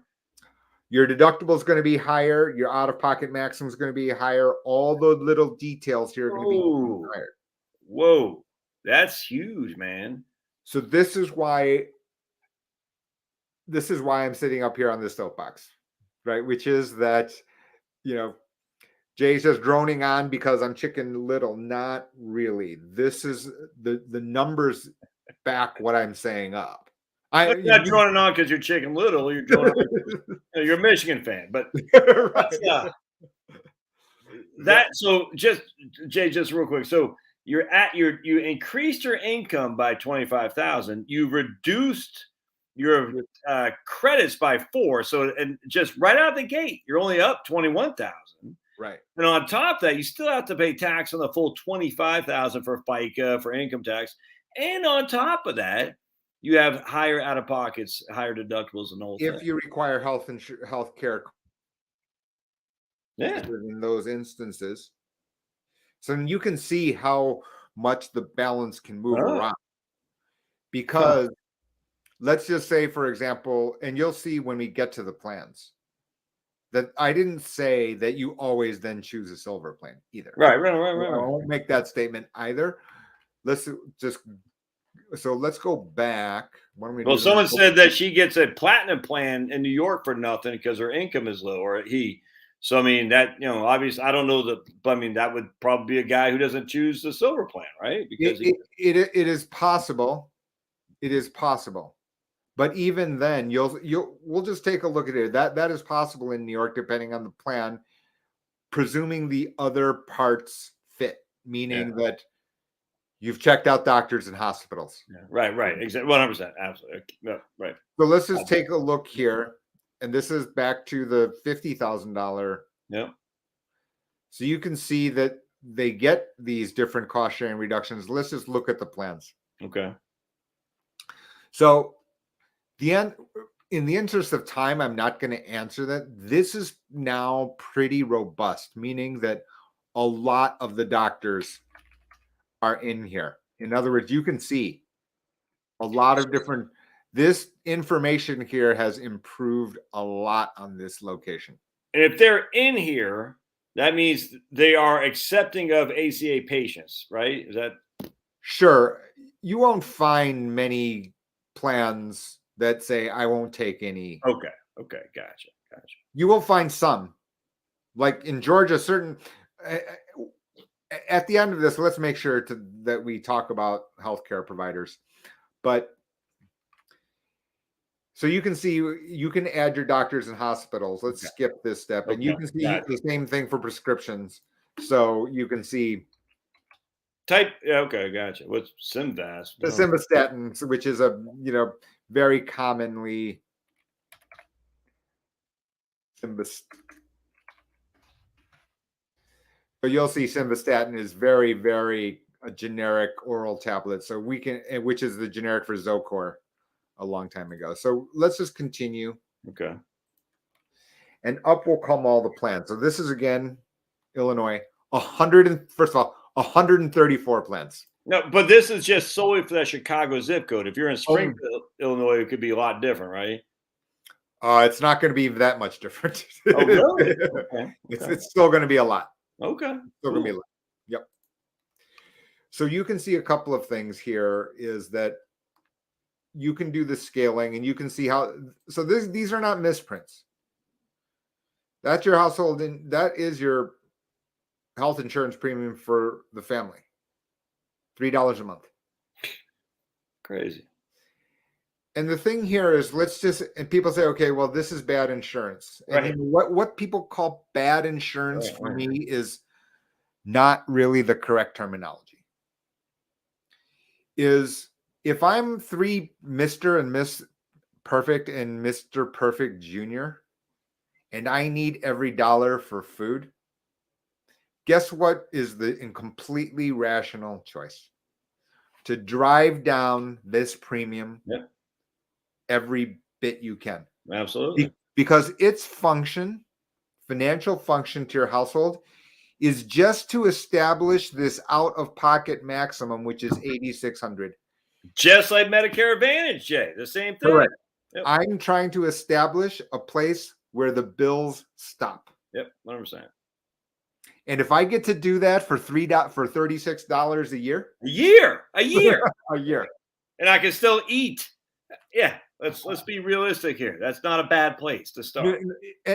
[SPEAKER 2] Your deductible is going to be higher. Your out of pocket maximum is going to be higher. All the little details here are going to be higher.
[SPEAKER 1] Whoa, that's huge, man.
[SPEAKER 2] So this is why I'm sitting up here on this soapbox, right? Which is that, Jay's just droning on because I'm Chicken Little. Not really. This is the numbers back what I'm saying up.
[SPEAKER 1] You're not droning on because you're Chicken Little. You're droning on, you're a Michigan fan, but
[SPEAKER 2] right.
[SPEAKER 1] So just Jay, just real quick. So you increased your income by 25,000. You reduced your credits by 4. So and just right out the gate, you're only up 21,000.
[SPEAKER 2] Right.
[SPEAKER 1] And on top of that, you still have to pay tax on the full 25,000 for FICA, for income tax. And on top of that, you have higher out-of-pockets, higher deductibles and all that.
[SPEAKER 2] If you require health care in those instances. So you can see how much the balance can move around. Because let's just say, for example, and you'll see when we get to the plans, that I didn't say that you always then choose a silver plan either.
[SPEAKER 1] Right.
[SPEAKER 2] I won't make that statement either. Let's go back.
[SPEAKER 1] Well, someone said that she gets a platinum plan in New York for nothing because her income is low, or he. So I mean that obviously I don't know but I mean that would probably be a guy who doesn't choose the silver plan, right? Because
[SPEAKER 2] it is possible. It is possible. But even then, we'll just take a look at it. That is possible in New York, depending on the plan, presuming the other parts fit, meaning that you've checked out doctors and hospitals.
[SPEAKER 1] Yeah. Right. Exactly. 100%. Absolutely. Yeah, right.
[SPEAKER 2] So let's just take a look here. And this is back to the $50,000.
[SPEAKER 1] Yeah.
[SPEAKER 2] So you can see that they get these different cost sharing reductions. Let's just look at the plans.
[SPEAKER 1] Okay.
[SPEAKER 2] So in the interest of time, I'm not going to answer that. This is now pretty robust, meaning that a lot of the doctors are in here. In other words, you can see a lot of different, this information here has improved a lot on this location.
[SPEAKER 1] And if they're in here, that means they are accepting of ACA patients, right? Is that?
[SPEAKER 2] Sure. You won't find many plans that say, I won't take any.
[SPEAKER 1] Okay. Okay. Gotcha.
[SPEAKER 2] You will find some. Like in Georgia, certain. At the end of this, let's make sure that we talk about healthcare providers. But so you can see, you can add your doctors and hospitals. Let's skip this step. And you can see the same thing for prescriptions. So you can see.
[SPEAKER 1] Okay, gotcha. What's Simvast?
[SPEAKER 2] The simvastatin, which is a, very commonly So you'll see simvastatin is very, very a generic oral tablet. So we can, which is the generic for Zocor a long time ago. So let's just continue.
[SPEAKER 1] Okay.
[SPEAKER 2] And up will come all the plans. So this is again, Illinois, 134 plans.
[SPEAKER 1] No, but this is just solely for that Chicago zip code. If you're in Springfield, Illinois, it could be a lot different, right?
[SPEAKER 2] It's not going to be that much different.
[SPEAKER 1] Oh, really? Okay.
[SPEAKER 2] It's still going to be a lot.
[SPEAKER 1] Okay.
[SPEAKER 2] Still going to be a lot. Yep. So you can see a couple of things here is that you can do the scaling and you can see how, so these are not misprints. That's your household, and that is your health insurance premium for the family. $3 a month.
[SPEAKER 1] Crazy.
[SPEAKER 2] And the thing here is, and people say, okay, well, this is bad insurance. And
[SPEAKER 1] right.
[SPEAKER 2] What people call bad insurance for me is not really the correct terminology. Is if I'm Mr. and Miss Perfect and Mr. Perfect Jr., and I need every dollar for food, guess what is the completely rational choice? To drive down this premium every bit you can.
[SPEAKER 1] Absolutely.
[SPEAKER 2] Because its financial function to your household is just to establish this out-of-pocket maximum, which is $8,600.
[SPEAKER 1] Just like Medicare Advantage, Jay. The same thing.
[SPEAKER 2] Correct. Yep. I'm trying to establish a place where the bills stop.
[SPEAKER 1] Yep, 100%.
[SPEAKER 2] And if I get to do that for $36 a year,
[SPEAKER 1] a year,
[SPEAKER 2] a year,
[SPEAKER 1] and I can still eat. Yeah, let's be realistic here. That's not a bad place to start.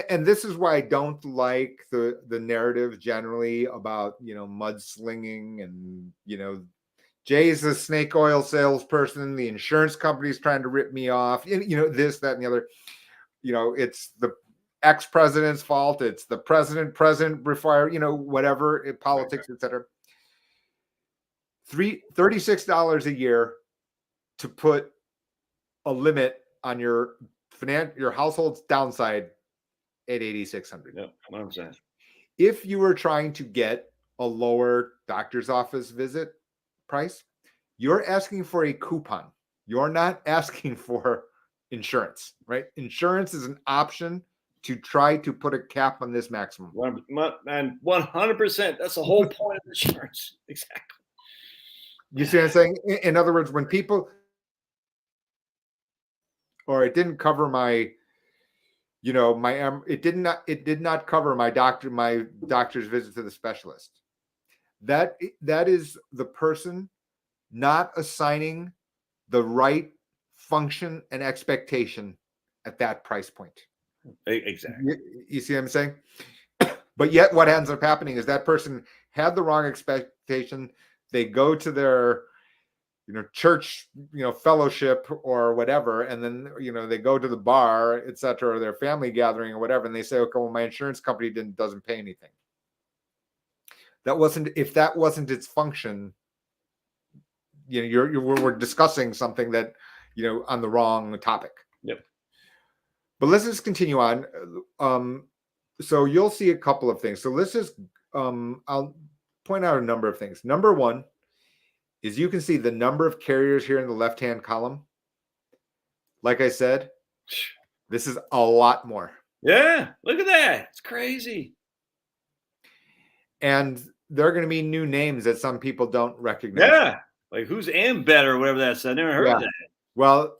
[SPEAKER 2] And this is why I don't like the narrative generally about mudslinging and Jay's a snake oil salesperson. The insurance company's trying to rip me off. This, that, and the other. It's the ex-president's fault. It's the president require, whatever, politics, etc. $36 a year to put a limit on your household's downside at $8,600.
[SPEAKER 1] Yep, 100%.
[SPEAKER 2] If you were trying to get a lower doctor's office visit price, you're asking for a coupon. You're not asking for insurance, right? Insurance is an option to try to put a cap on this maximum.
[SPEAKER 1] And 100%. That's the whole point of insurance. Exactly.
[SPEAKER 2] You see what I'm saying? In other words, when people, or it didn't cover my, it did not cover my doctor's visit to the specialist. That is the person not assigning the right function and expectation at that price point.
[SPEAKER 1] Exactly.
[SPEAKER 2] You see what I'm saying? But yet what ends up happening is that person had the wrong expectation. They go to their, church, fellowship or whatever. And then, they go to the bar, et cetera, or their family gathering or whatever. And they say, okay, well, my insurance company doesn't pay anything. If that wasn't its function, we're discussing something that, on the wrong topic.
[SPEAKER 1] Yep.
[SPEAKER 2] But let's just continue on. So you'll see a couple of things. So let's just, point out a number of things. Number one is you can see the number of carriers here in the left-hand column. Like I said, this is a lot more.
[SPEAKER 1] Yeah, look at that. It's crazy.
[SPEAKER 2] And there are going to be new names that some people don't recognize.
[SPEAKER 1] Yeah, like who's Better or whatever that's. I never heard of that.
[SPEAKER 2] Well,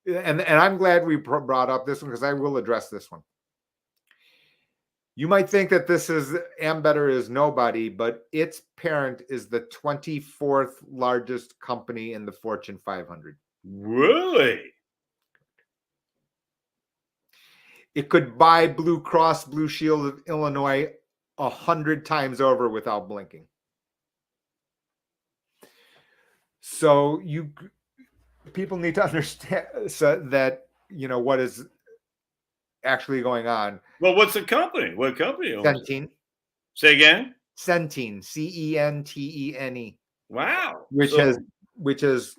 [SPEAKER 2] and I'm glad we brought up this one because I will address this one. You might think that this is Better is nobody, but its parent is the 24th largest company in the Fortune 500.
[SPEAKER 1] Really?
[SPEAKER 2] It could buy Blue Cross Blue Shield of Illinois 100 times over without blinking. So people need to understand that, what is actually going on.
[SPEAKER 1] Well, what's the company? What company owns it?
[SPEAKER 2] Centene.
[SPEAKER 1] Say again?
[SPEAKER 2] Centene, Centene.
[SPEAKER 1] Wow.
[SPEAKER 2] Which has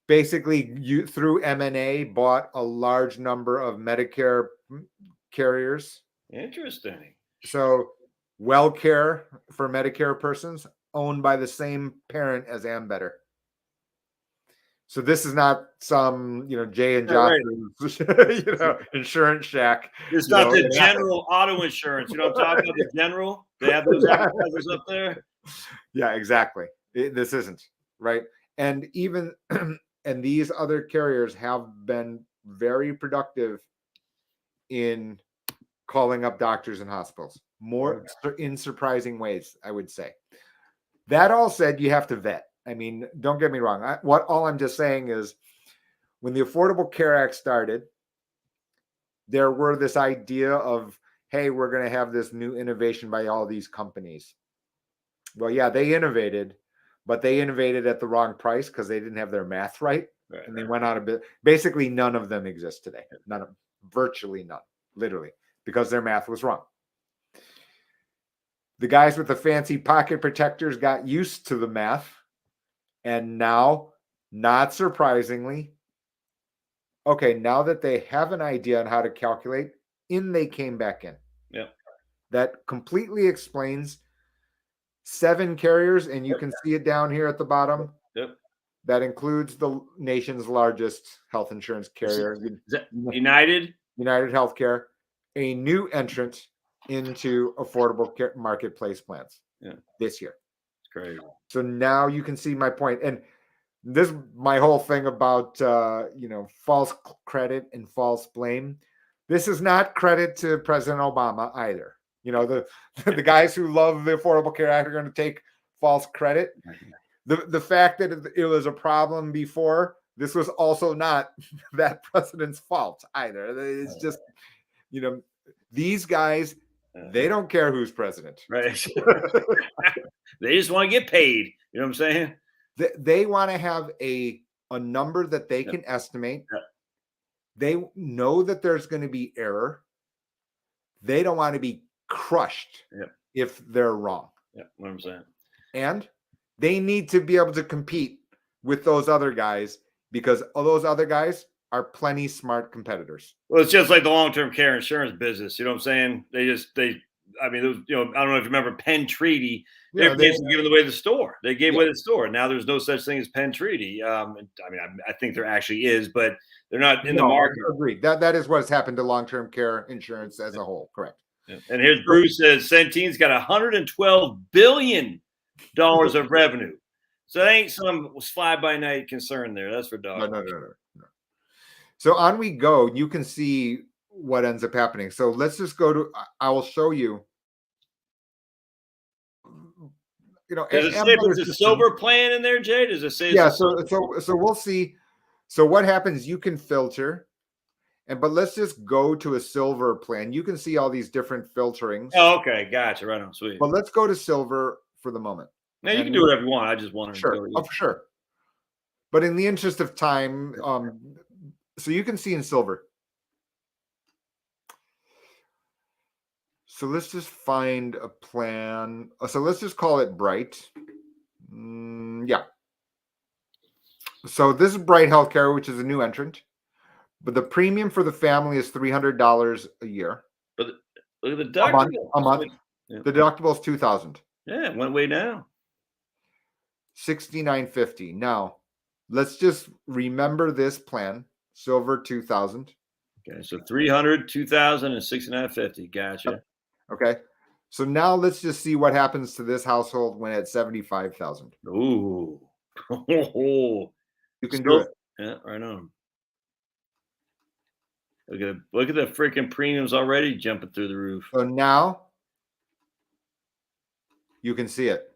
[SPEAKER 2] basically through M&A bought a large number of Medicare carriers.
[SPEAKER 1] Interesting.
[SPEAKER 2] So WellCare for Medicare persons owned by the same parent as Better. So this is not some, Jay and Josh's, insurance shack.
[SPEAKER 1] It's not the general auto insurance. You know what I'm talking about? The general? They have those advertisers up there?
[SPEAKER 2] Yeah, exactly. This isn't, right? And even, and these other carriers have been very productive in calling up doctors and hospitals, more in surprising ways, I would say. That all said, you have to vet. I mean, don't get me wrong. All I'm just saying is when the Affordable Care Act started, there were this idea of, hey, we're going to have this new innovation by all these companies. Well, yeah, they innovated, but they innovated at the wrong price because they didn't have their math right. And they went out of business. Basically, none of them exist today. Virtually none, literally, because their math was wrong. The guys with the fancy pocket protectors got used to the math. And now, not surprisingly, now that they have an idea on how to calculate, they came back in.
[SPEAKER 1] Yeah.
[SPEAKER 2] That completely explains 7 carriers, and you can see it down here at the bottom.
[SPEAKER 1] Yep.
[SPEAKER 2] That includes the nation's largest health insurance carrier,
[SPEAKER 1] United
[SPEAKER 2] Healthcare, a new entrant into affordable care marketplace plans this year.
[SPEAKER 1] It's crazy.
[SPEAKER 2] So now you can see my point. And this, my whole thing about, false credit and false blame. This is not credit to President Obama either. The guys who love the Affordable Care Act are going to take false credit. The fact that it was a problem before, this was also not that president's fault either. It's just, these guys, they don't care who's president.
[SPEAKER 1] Right. They just want to get paid. You know what I'm saying?
[SPEAKER 2] They want to have a number that they can estimate.
[SPEAKER 1] Yeah.
[SPEAKER 2] They know that there's going to be error. They don't want to be crushed if they're wrong.
[SPEAKER 1] Yeah, what I'm saying.
[SPEAKER 2] And they need to be able to compete with those other guys because all those other guys are plenty smart competitors.
[SPEAKER 1] Well, it's just like the long-term care insurance business. You know what I'm saying? I don't know if you remember Penn Treaty. They're basically giving away the store. They gave away the store. Now there's no such thing as Penn Treaty. I think there actually is, but they're not in the market.
[SPEAKER 2] Agreed. That is what has happened to long-term care insurance as a whole. Correct.
[SPEAKER 1] Yeah. And here's Bruce says Centene's got $112 billion of revenue. So that ain't some fly-by-night concern there. That's for dogs.
[SPEAKER 2] No. So on we go. You can see what ends up happening. So let's just go to, I will show you.
[SPEAKER 1] Does it say there's a silver plan in there, Jay? Does it say?
[SPEAKER 2] Yeah. So we'll see. So what happens? You can filter, but let's just go to a silver plan. You can see all these different filterings.
[SPEAKER 1] Oh, okay, gotcha. Right on, sweet.
[SPEAKER 2] But let's go to silver for the moment.
[SPEAKER 1] Now you can do whatever you want. I just wanted
[SPEAKER 2] to
[SPEAKER 1] go.
[SPEAKER 2] Oh, for sure. But in the interest of time, so you can see in silver. So let's just find a plan. So let's just call it Bright. Yeah. So this is Bright Healthcare, which is a new entrant. But the premium for the family is $300 a year.
[SPEAKER 1] But look at the deductible.
[SPEAKER 2] A month. Yeah. The deductible is $2,000.
[SPEAKER 1] Yeah, it went way down.
[SPEAKER 2] $69.50. Now, let's just remember this plan, Silver 2000.
[SPEAKER 1] Okay, so 300, 2,000, and 69.50. Gotcha.
[SPEAKER 2] Okay. So now let's just see what happens to this household when it's 75,000.
[SPEAKER 1] Ooh.
[SPEAKER 2] You can do it.
[SPEAKER 1] Yeah, right on. Look at the freaking premiums already jumping through the roof.
[SPEAKER 2] So now you can see it.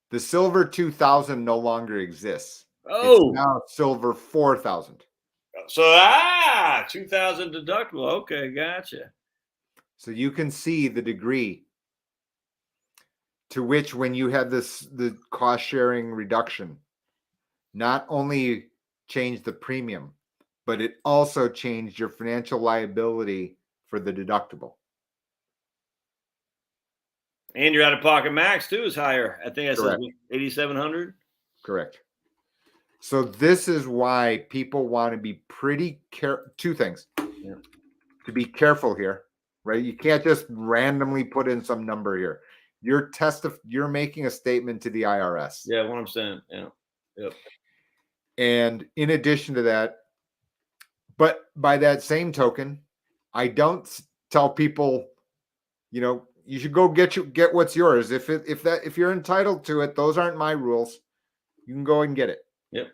[SPEAKER 2] The Silver 2000 no longer exists.
[SPEAKER 1] Oh,
[SPEAKER 2] It's now Silver 4000.
[SPEAKER 1] so 2,000 deductible. Okay, gotcha.
[SPEAKER 2] So you can see the degree to which, when you had the cost sharing reduction, not only changed the premium, but it also changed your financial liability for the deductible.
[SPEAKER 1] And your out-of-pocket max too is higher. I think I said
[SPEAKER 2] Correct.
[SPEAKER 1] 8,700.
[SPEAKER 2] Correct. So this is why people want to be pretty careful. Two things.
[SPEAKER 1] Yeah.
[SPEAKER 2] To be careful here, right? You can't just randomly put in some number here. You're making a statement to the IRS.
[SPEAKER 1] Yeah, 100%. Yeah. Yep.
[SPEAKER 2] And in addition to that, but by that same token, I don't tell people, you should go get what's yours. If you're entitled to it, those aren't my rules. You can go and get it.
[SPEAKER 1] Yep.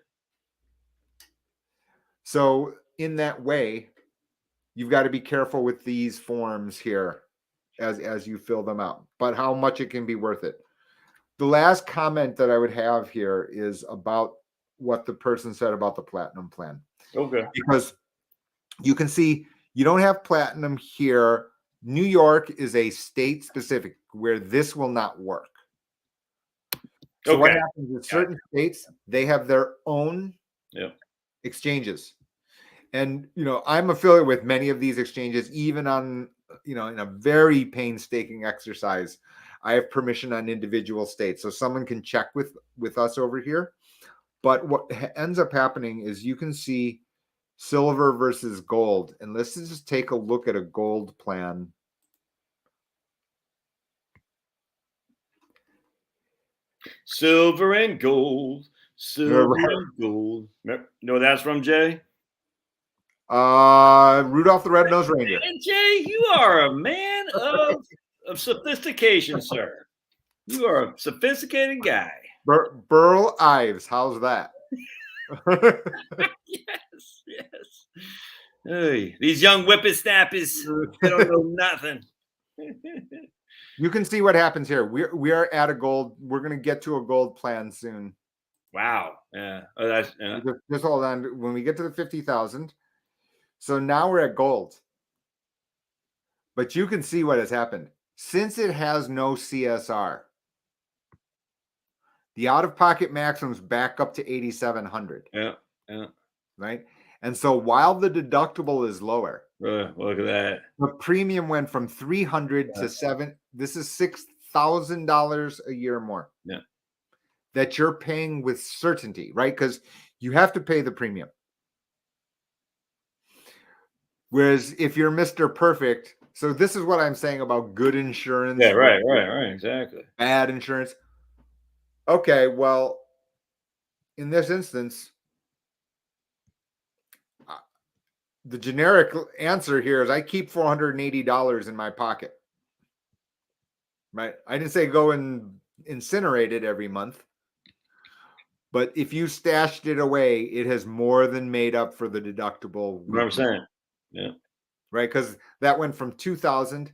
[SPEAKER 2] So in that way, you've got to be careful with these forms here as you fill them out, but how much it can be worth it. The last comment that I would have here is about what the person said about the platinum plan.
[SPEAKER 1] Okay.
[SPEAKER 2] Because you can see you don't have platinum here. New York is a state specific where this will not work. So what happens is certain states, they have their own exchanges. And, I'm affiliated with many of these exchanges, even on, in a very painstaking exercise. I have permission on individual states. So someone can check with us over here. But what ends up happening is you can see silver versus gold. And let's just take a look at a gold plan.
[SPEAKER 1] Silver and gold. Silver and gold. No, that's from Jay?
[SPEAKER 2] Rudolph the Red-Nosed Reindeer.
[SPEAKER 1] And Jay, you are a man of sophistication, sir. You are a sophisticated guy.
[SPEAKER 2] Burl Ives, how's that?
[SPEAKER 1] Yes. Hey, these young whippersnappers, they don't know nothing.
[SPEAKER 2] You can see what happens here. We are at a gold. We're going to get to a gold plan soon.
[SPEAKER 1] Wow. Yeah. Oh, that's
[SPEAKER 2] Just hold on. When we get to the 50,000. So now we're at gold. But you can see what has happened. Since it has no CSR, the out-of-pocket maximum's back up to 8,700.
[SPEAKER 1] Yeah.
[SPEAKER 2] Right? And so while the deductible is lower,
[SPEAKER 1] look at that.
[SPEAKER 2] The premium went from 300 to 7. This is $6,000 a year more.
[SPEAKER 1] Yeah.
[SPEAKER 2] That you're paying with certainty, right? Because you have to pay the premium. Whereas if you're Mr. Perfect, so this is what I'm saying about good insurance.
[SPEAKER 1] Yeah, right, exactly.
[SPEAKER 2] Bad insurance. Okay, well, in this instance, the generic answer here is I keep $480 in my pocket. Right? I didn't say go and incinerate it every month. But if you stashed it away, it has more than made up for the deductible.
[SPEAKER 1] 100%. Yeah.
[SPEAKER 2] Right? Because that went from 2,000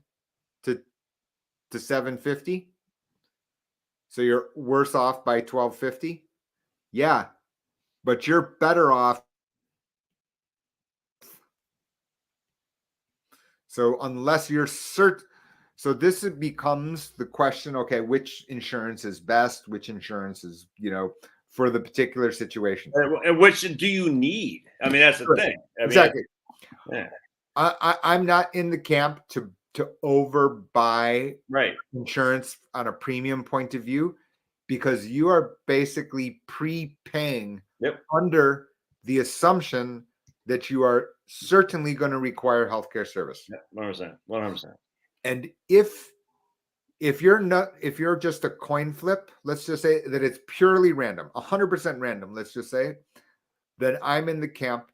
[SPEAKER 2] to 750. So you're worse off by 1,250. Yeah. But you're better off. So unless you're certain, so this becomes the question, okay, which insurance is best? Which insurance is, for the particular situation?
[SPEAKER 1] And which do you need? I mean, that's the thing.
[SPEAKER 2] Exactly.
[SPEAKER 1] Yeah.
[SPEAKER 2] I'm not in the camp to overbuy insurance on a premium point of view, because you are basically prepaying under the assumption that you are certainly going to require healthcare service.
[SPEAKER 1] 100%. 100%.
[SPEAKER 2] And if if you're just a coin flip, let's just say that it's purely random, 100% random, let's just say, then I'm in the camp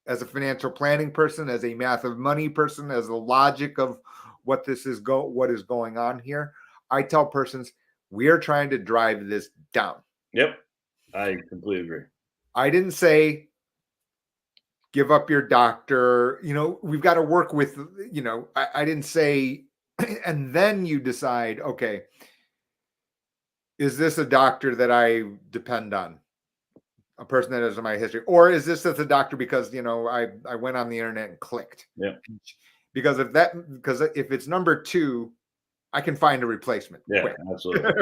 [SPEAKER 2] as a financial planning person, as a math of money person, as the logic of what is going on here. I tell persons we are trying to drive this down.
[SPEAKER 1] Yep. I completely agree.
[SPEAKER 2] I didn't say give up your doctor. We've got to work with, I didn't say, and then you decide, okay, is this a doctor that I depend on? A person that is in my history, or is this just a doctor because I went on the internet and clicked?
[SPEAKER 1] Yeah.
[SPEAKER 2] Because if it's number two, I can find a replacement.
[SPEAKER 1] Yeah,
[SPEAKER 2] quick.
[SPEAKER 1] absolutely.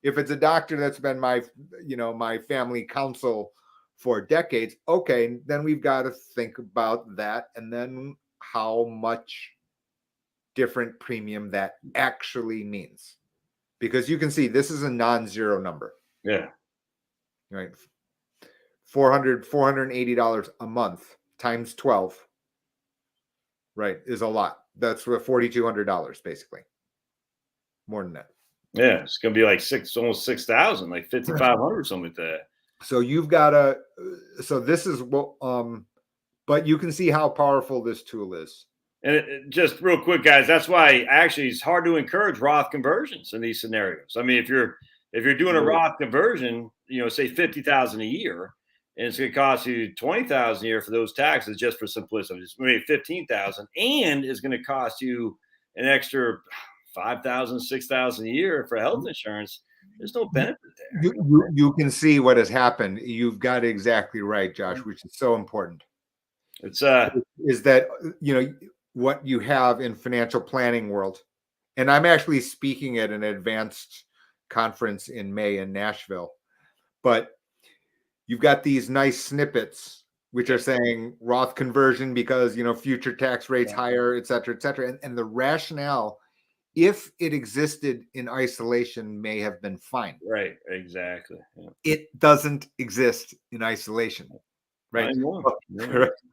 [SPEAKER 2] If it's a doctor that's been my family counsel for decades, okay, then we've got to think about that, and then how much different premium that actually means, because you can see this is a non-zero number.
[SPEAKER 1] Yeah.
[SPEAKER 2] Right. $480 a month times 12, right, is a lot. That's $4,200 basically. More than that.
[SPEAKER 1] Yeah, it's gonna be like almost 6,000, like 5,500 or something like that.
[SPEAKER 2] So you've got to. So this is what. But you can see how powerful this tool is.
[SPEAKER 1] And just real quick, guys, that's why actually it's hard to encourage Roth conversions in these scenarios. I mean, if you're doing a Roth conversion, say 50,000 a year, and it's going to cost you 20,000 a year for those taxes, just for simplicity, just maybe 15,000, and it's going to cost you an extra 5,000, 6,000 a year for health insurance. There's no benefit there.
[SPEAKER 2] You can see what has happened. You've got it exactly right, Josh, which is so important.
[SPEAKER 1] It's
[SPEAKER 2] is that what you have in financial planning world, and I'm actually speaking at an advanced conference in May in Nashville, but you've got these nice snippets which are saying Roth conversion because future tax rates higher, et cetera, and the rationale, if it existed in isolation, may have been fine.
[SPEAKER 1] Right, exactly.
[SPEAKER 2] Yeah. It doesn't exist in isolation. Right.
[SPEAKER 1] No,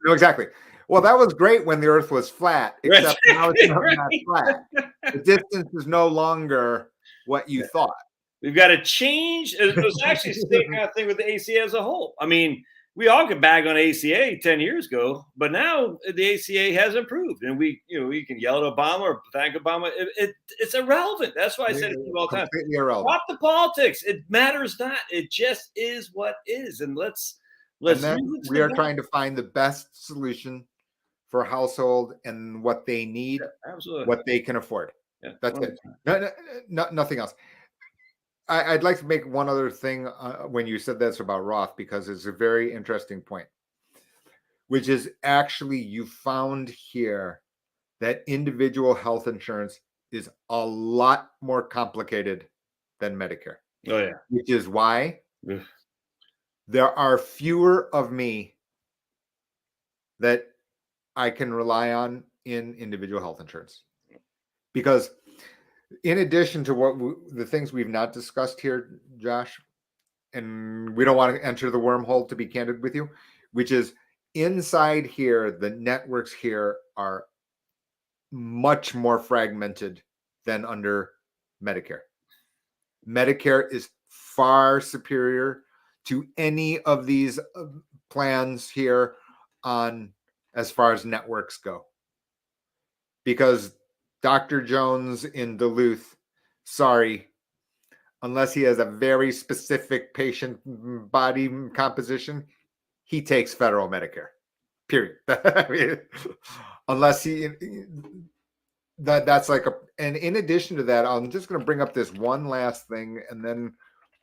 [SPEAKER 2] exactly. Well, that was great when the Earth was flat, except now it's not flat. The distance is no longer what you thought.
[SPEAKER 1] We've got to change. It was actually the same kind of thing with the ACA as a whole. I mean, we all could bag on ACA 10 years ago, but now the ACA has improved, and we can yell at Obama or thank Obama. It's irrelevant. That's why I said it all the time.
[SPEAKER 2] Completely irrelevant.
[SPEAKER 1] Drop the politics. It matters not. It just is what is, and let's.
[SPEAKER 2] And then we are trying to find the best solution for household and what they need, what they can afford.
[SPEAKER 1] Yeah,
[SPEAKER 2] that's it. Nothing else. I'd like to make one other thing when you said this about Roth, because it's a very interesting point, which is actually you found here that individual health insurance is a lot more complicated than Medicare.
[SPEAKER 1] Oh, yeah.
[SPEAKER 2] Which is why there are fewer of me that I can rely on in individual health insurance. Because in addition to the things we've not discussed here, Josh, and we don't want to enter the wormhole, to be candid with you, which is inside here, the networks here are much more fragmented than under Medicare. Medicare is far superior to any of these plans here on as far as networks go. Because Dr. Jones in Duluth, sorry, unless he has a very specific patient body composition, he takes federal Medicare, period. I mean, unless that's like and in addition to that, I'm just going to bring up this one last thing, and then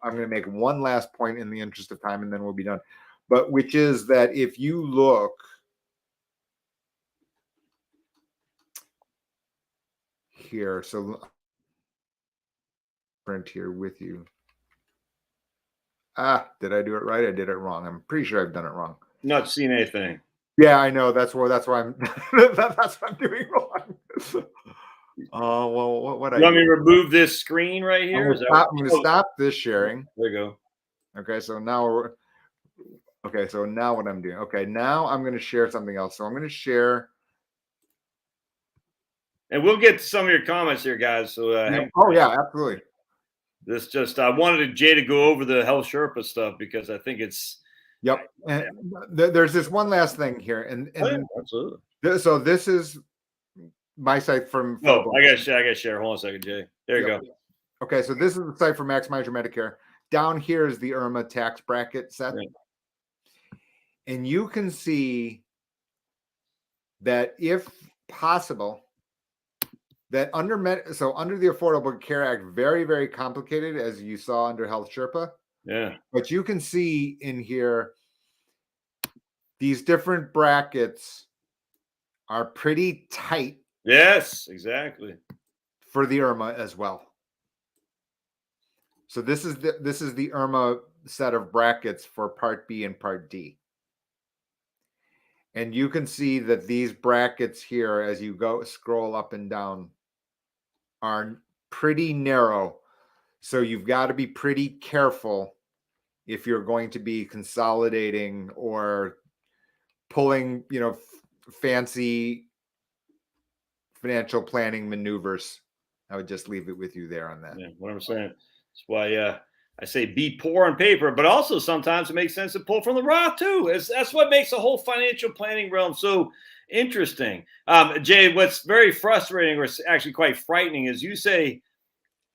[SPEAKER 2] I'm going to make one last point in the interest of time, and then we'll be done. But which is that if you look here, so print here with you. Did I do it right? I did it wrong. I'm pretty sure I've done it wrong.
[SPEAKER 1] Not seeing anything.
[SPEAKER 2] Yeah, I know. That's why I'm that's what I'm doing wrong. Well, what
[SPEAKER 1] you want me to remove this screen right here?
[SPEAKER 2] I'm going to stop this sharing.
[SPEAKER 1] There you go.
[SPEAKER 2] Okay, so now so now what I'm doing? Okay, now I'm going to share something else. So I'm going to share
[SPEAKER 1] And we'll get to some of your comments here, guys. So
[SPEAKER 2] yeah, absolutely.
[SPEAKER 1] This just I wanted Jay to go over the Health Sherpa stuff because I think it's
[SPEAKER 2] and there's this one last thing here, and
[SPEAKER 1] absolutely.
[SPEAKER 2] So this is my site from.
[SPEAKER 1] I gotta share. Hold on a second, Jay. There you go.
[SPEAKER 2] Okay, so this is the site for Maximize Your Medicare. Down here is the IRMA tax bracket set, and you can see that if possible, that under the Affordable Care Act, very, very complicated, as you saw under Health Sherpa.
[SPEAKER 1] Yeah.
[SPEAKER 2] But you can see in here, these different brackets are pretty tight.
[SPEAKER 1] Yes, exactly.
[SPEAKER 2] For the IRMA as well. So this is the IRMA set of brackets for Part B and Part D. And you can see that these brackets here, as you scroll up and down, are pretty narrow. So you've got to be pretty careful if you're going to be consolidating or pulling, fancy financial planning maneuvers. I would just leave it with you there on that.
[SPEAKER 1] Yeah, what I'm saying. That's why I say be poor on paper, but also sometimes it makes sense to pull from the Roth too. That's what makes the whole financial planning realm so interesting. Jay, what's very frustrating or actually quite frightening is you say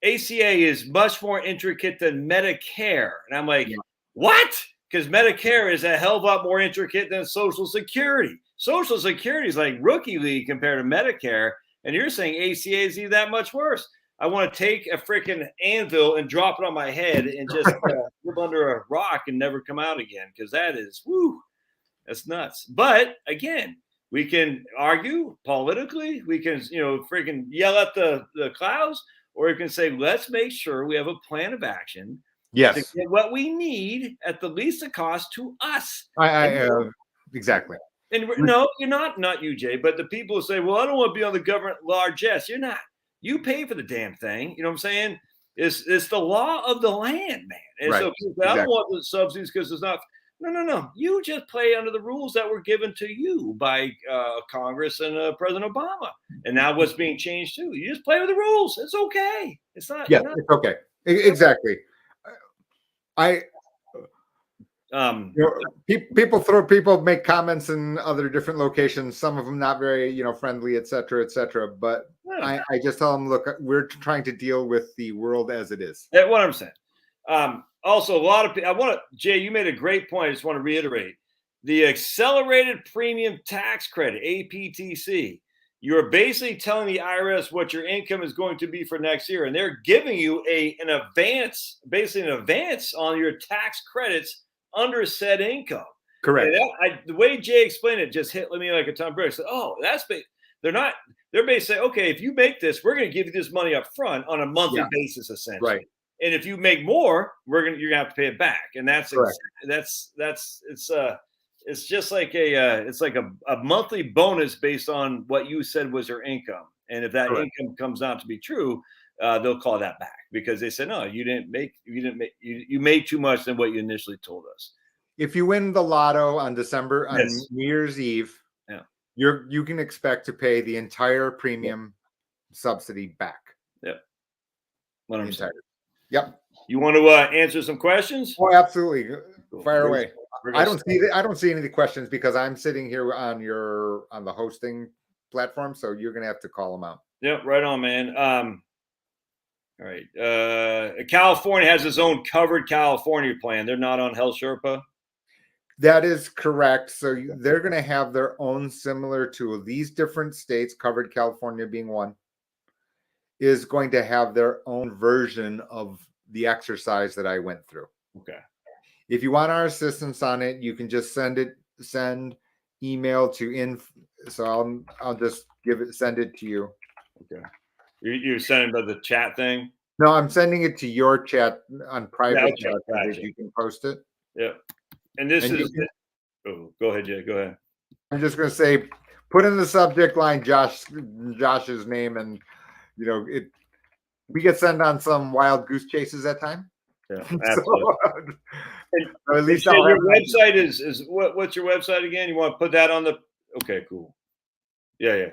[SPEAKER 1] ACA is much more intricate than Medicare. And I'm like, what? Because Medicare is a hell of a lot more intricate than Social Security. Social Security is like rookie league compared to Medicare. And you're saying ACA is even that much worse. I want to take a freaking anvil and drop it on my head and just live under a rock and never come out again. Because that is, that's nuts. But again, we can argue politically. We can, freaking yell at the clouds. Or we can say, let's make sure we have a plan of action.
[SPEAKER 2] Yes.
[SPEAKER 1] To get what we need at the least of cost to us.
[SPEAKER 2] Exactly.
[SPEAKER 1] And no, you're not you, Jay, but the people who say, well, I don't want to be on the government largesse. You're not. You pay for the damn thing. You know what I'm saying? It's the law of the land, man. And so people say, I don't want the subsidies because it's not. No. You just play under the rules that were given to you by Congress and President Obama. And now what's being changed too. You just play with the rules. It's okay. It's not.
[SPEAKER 2] Yeah, it's okay. Exactly. People make comments in other different locations, some of them not very friendly, et cetera, but I just tell them, look, we're trying to deal with the world as it is.
[SPEAKER 1] That's what I'm saying. Also, a lot of people, Jay, you made a great point. I just want to reiterate the accelerated premium tax credit, APTC. You're basically telling the IRS what your income is going to be for next year, and they're giving you an advance on your tax credits under said income.
[SPEAKER 2] Correct.
[SPEAKER 1] The way Jay explained it just hit me like a ton of bricks. Said, that's big. They're basically saying, okay, if you make this, we're going to give you this money up front on a monthly basis, essentially.
[SPEAKER 2] Right.
[SPEAKER 1] And if you make more, you're going to have to pay it back. And it's just like a monthly bonus based on what you said was your income. And if that income comes out to be true, they'll call that back because they said, no, you made too much than what you initially told us.
[SPEAKER 2] If you win the lotto on New Year's Eve, you can expect to pay the entire premium subsidy back.
[SPEAKER 1] Yep.
[SPEAKER 2] Yep.
[SPEAKER 1] You want to answer some questions?
[SPEAKER 2] Oh, absolutely. Fire away. I don't see any of the questions because I'm sitting here on the hosting platform, so you're gonna have to call them out.
[SPEAKER 1] Yep, right on, man. All right. California has its own covered California plan. They're not on Health Sherpa.
[SPEAKER 2] That is correct. So they're going to have their own, similar to these different states, covered California being one, is going to have their own version of the exercise that I went through.
[SPEAKER 1] Okay.
[SPEAKER 2] If you want our assistance on it, you can just send email to So I'll just send it to you.
[SPEAKER 1] Okay. You're sending by the chat thing?
[SPEAKER 2] No, I'm sending it to your chat on private chat.
[SPEAKER 1] Gotcha.
[SPEAKER 2] You can post it.
[SPEAKER 1] Yeah. And go ahead, Jay. Go ahead.
[SPEAKER 2] I'm just going to say, put in the subject line Josh's name, and we get sent on some wild goose chases at time.
[SPEAKER 1] Yeah, absolutely.
[SPEAKER 2] So at least
[SPEAKER 1] your website is what's your website again? You want to put that on the? Okay, cool. Yeah.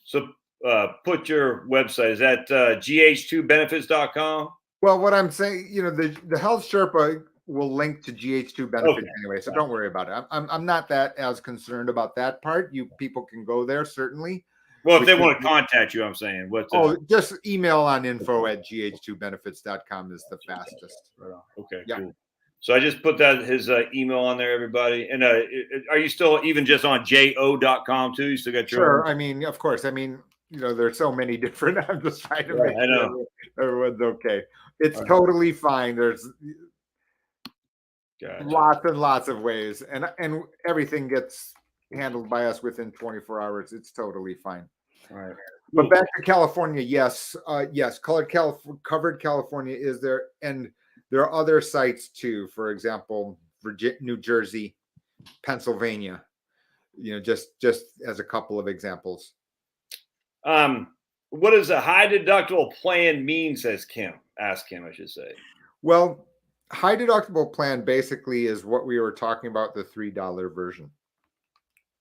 [SPEAKER 1] So put your website. Is that gh2benefits.com?
[SPEAKER 2] Well, what I'm saying, the Health Sherpa will link to GH2 benefits
[SPEAKER 1] Okay.
[SPEAKER 2] anyway, so don't worry about it. I'm not that as concerned about that part. People can go there certainly.
[SPEAKER 1] Well, if they want to contact you, I'm saying
[SPEAKER 2] just email on info@gh2benefits.com is the fastest.
[SPEAKER 1] Okay,
[SPEAKER 2] yeah.
[SPEAKER 1] Cool. So I just put his email on there, everybody. And are you still even just on jo.com too? You still got your
[SPEAKER 2] Sure.
[SPEAKER 1] own?
[SPEAKER 2] I mean, of course. I mean, there's so many different. I'm just trying to make
[SPEAKER 1] sure
[SPEAKER 2] everyone's okay. It's totally fine. There's lots and lots of ways, and everything gets handled by us within 24 hours. It's totally fine.
[SPEAKER 1] All right.
[SPEAKER 2] But back to California, yes, covered California is there, and there are other sites too. For example, New Jersey, Pennsylvania. Just as a couple of examples.
[SPEAKER 1] What does a high deductible plan mean? Says Kim. Ask Kim, I should say.
[SPEAKER 2] Well, high deductible plan basically is what we were talking about, the $3 version,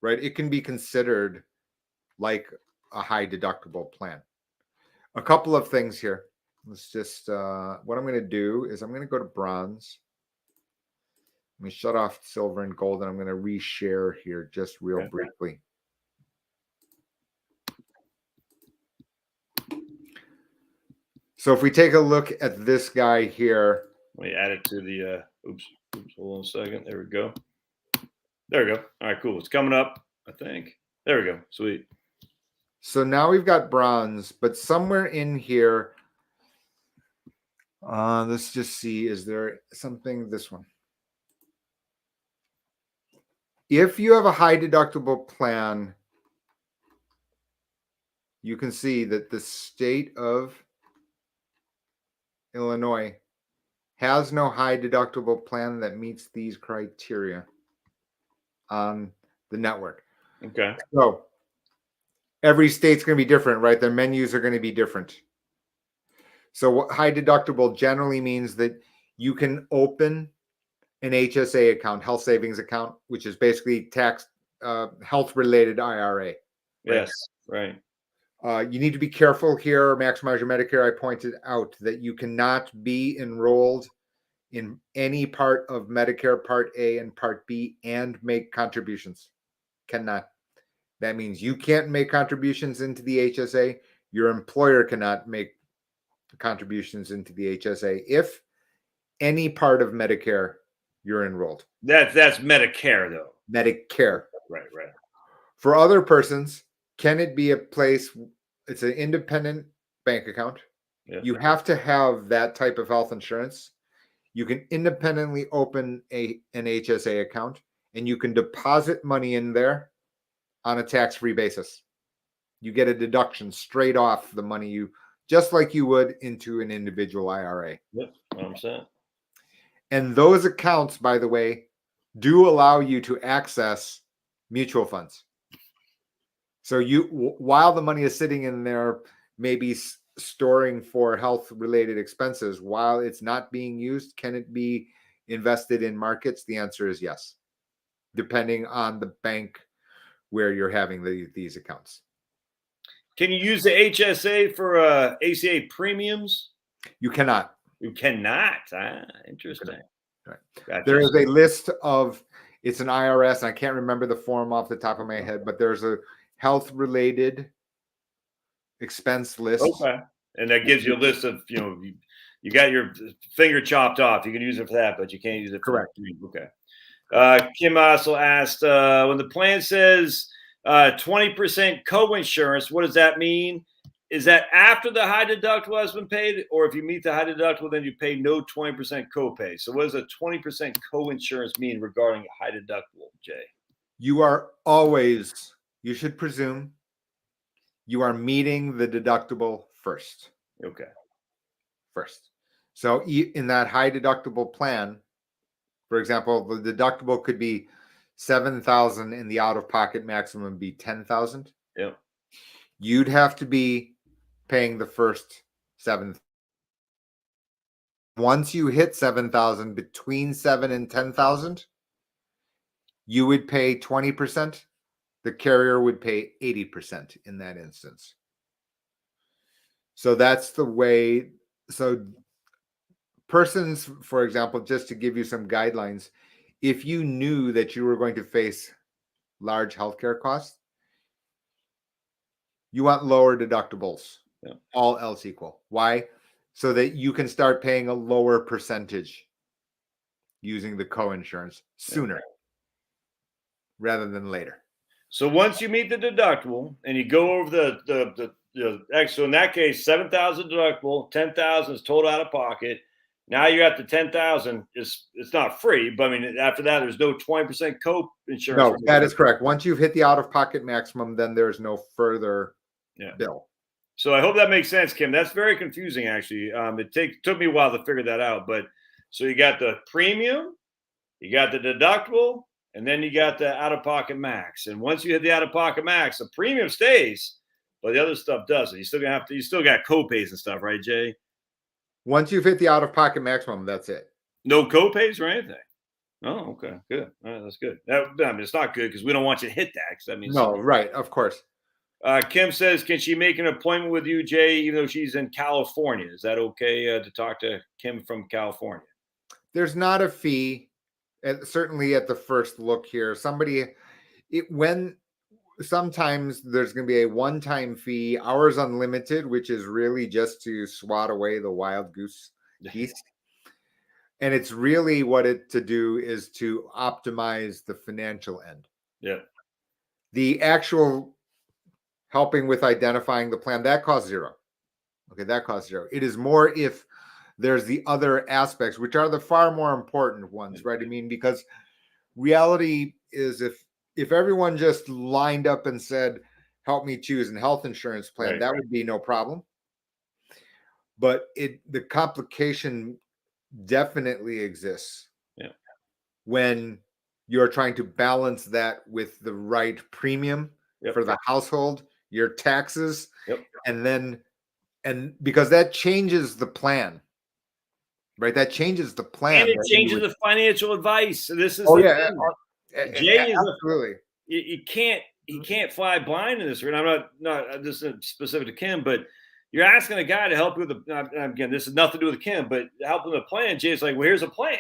[SPEAKER 2] right? It can be considered like a high deductible plan. A couple of things here. Let's just, what I'm going to do is I'm going to go to bronze. Let me shut off silver and gold, and I'm going to reshare here just real briefly. So if we take a look at this guy here.
[SPEAKER 1] Let me add it to the, oops, hold on a second. There we go. There we go. All right, cool. It's coming up, I think. There we go. Sweet.
[SPEAKER 2] So now we've got bronze, but somewhere in here, let's just see, is there something, this one? If you have a high deductible plan, you can see that the state of Illinois has no high deductible plan that meets these criteria on the network.
[SPEAKER 1] Okay.
[SPEAKER 2] So every state's going to be different, right? Their menus are going to be different. So what high deductible generally means that you can open an HSA account, health savings account, which is basically tax health related IRA. Right?
[SPEAKER 1] Yes, right.
[SPEAKER 2] You need to be careful here. Maximize Your Medicare. I pointed out that you cannot be enrolled in any part of Medicare Part A and Part B and make contributions. Cannot. That means you can't make contributions into the HSA. Your employer cannot make contributions into the HSA if any part of Medicare you're enrolled.
[SPEAKER 1] That's Medicare though.
[SPEAKER 2] Medicare.
[SPEAKER 1] Right.
[SPEAKER 2] For other persons, can it be a place? It's an independent bank account. Yeah. You have to have that type of health insurance. You can independently open an HSA account, and you can deposit money in there on a tax-free basis. You get a deduction straight off the money you, just like you would into an individual IRA.
[SPEAKER 1] Yep, 100%.
[SPEAKER 2] And those accounts, by the way, do allow you to access mutual funds. So while the money is sitting in there, maybe storing for health-related expenses, while it's not being used, can it be invested in markets? The answer is yes, depending on the bank where you're having these accounts.
[SPEAKER 1] Can you use the HSA for ACA premiums?
[SPEAKER 2] You cannot.
[SPEAKER 1] You cannot. Interesting.
[SPEAKER 2] Right. Gotcha. There is a list of, it's an IRS, and I can't remember the form off the top of my head, but there's a health-related expense list. Okay.
[SPEAKER 1] And that gives you a list of, you got your finger chopped off. You can use it for that, but you can't use it for
[SPEAKER 2] correct.
[SPEAKER 1] Okay. Kim also asked, when the plan says 20% co-insurance, what does that mean? Is that after the high deductible has been paid, or if you meet the high deductible, then you pay no 20% copay? So what does a 20% co-insurance mean regarding a high deductible, Jay?
[SPEAKER 2] You should presume you are meeting the deductible first.
[SPEAKER 1] Okay.
[SPEAKER 2] First. So in that high deductible plan, for example, the deductible could be $7,000 and the out-of-pocket maximum be $10,000.
[SPEAKER 1] Yep.
[SPEAKER 2] You'd have to be paying the first $7,000. Once you hit $7,000, between $7,000 and $10,000, you would pay 20%. The carrier would pay 80% in that instance. So that's the way. So persons, for example, just to give you some guidelines, if you knew that you were going to face large healthcare costs, you want lower deductibles, all else equal. Why? So that you can start paying a lower percentage using the co-insurance sooner rather than later.
[SPEAKER 1] So once you meet the deductible and you go over the so in that case, 7,000 deductible, 10,000 is total out of pocket. Now you're at the 10,000. It's not free, but I mean, after that, there's no 20% co-insurance.
[SPEAKER 2] No, that is correct. Once you've hit the out-of-pocket maximum, then there's no further bill.
[SPEAKER 1] So I hope that makes sense, Kim. That's very confusing, actually. It took me a while to figure that out. But so you got the premium, you got the deductible, and then you got the out-of-pocket max. And once you hit the out-of-pocket max, the premium stays, but the other stuff doesn't. You still got co-pays and stuff, right, Jay?
[SPEAKER 2] Once you've hit the out-of-pocket maximum, that's it.
[SPEAKER 1] No co-pays or anything. Oh, okay, good. All right, that's good. I mean, it's not good because we don't want you to hit that. That means
[SPEAKER 2] no, right, of course.
[SPEAKER 1] Kim says, can she make an appointment with you, Jay, even though she's in California? Is that okay to talk to Kim from California?
[SPEAKER 2] There's not a fee, certainly at the first look here. Sometimes there's going to be a one-time fee, hours unlimited, which is really just to swat away the wild goose geese. And it's really to do is to optimize the financial end.
[SPEAKER 1] Yeah.
[SPEAKER 2] The actual helping with identifying the plan, that costs zero. Okay, that costs zero. It is more if there's the other aspects, which are the far more important ones, right? I mean, because reality is if everyone just lined up and said, help me choose a health insurance plan,
[SPEAKER 1] right,
[SPEAKER 2] that would be no problem. But the complication definitely exists when you're trying to balance that with the right premium for the household, your taxes, and because that changes the plan, right? That changes the plan.
[SPEAKER 1] And it changes the financial advice. This is Jay is
[SPEAKER 2] absolutely.
[SPEAKER 1] You can't fly blind in this. And I'm not this is specific to Kim, but you're asking a guy to help you with again, this has nothing to do with Kim, but help with a plan. Jay's like, well, here's a plan.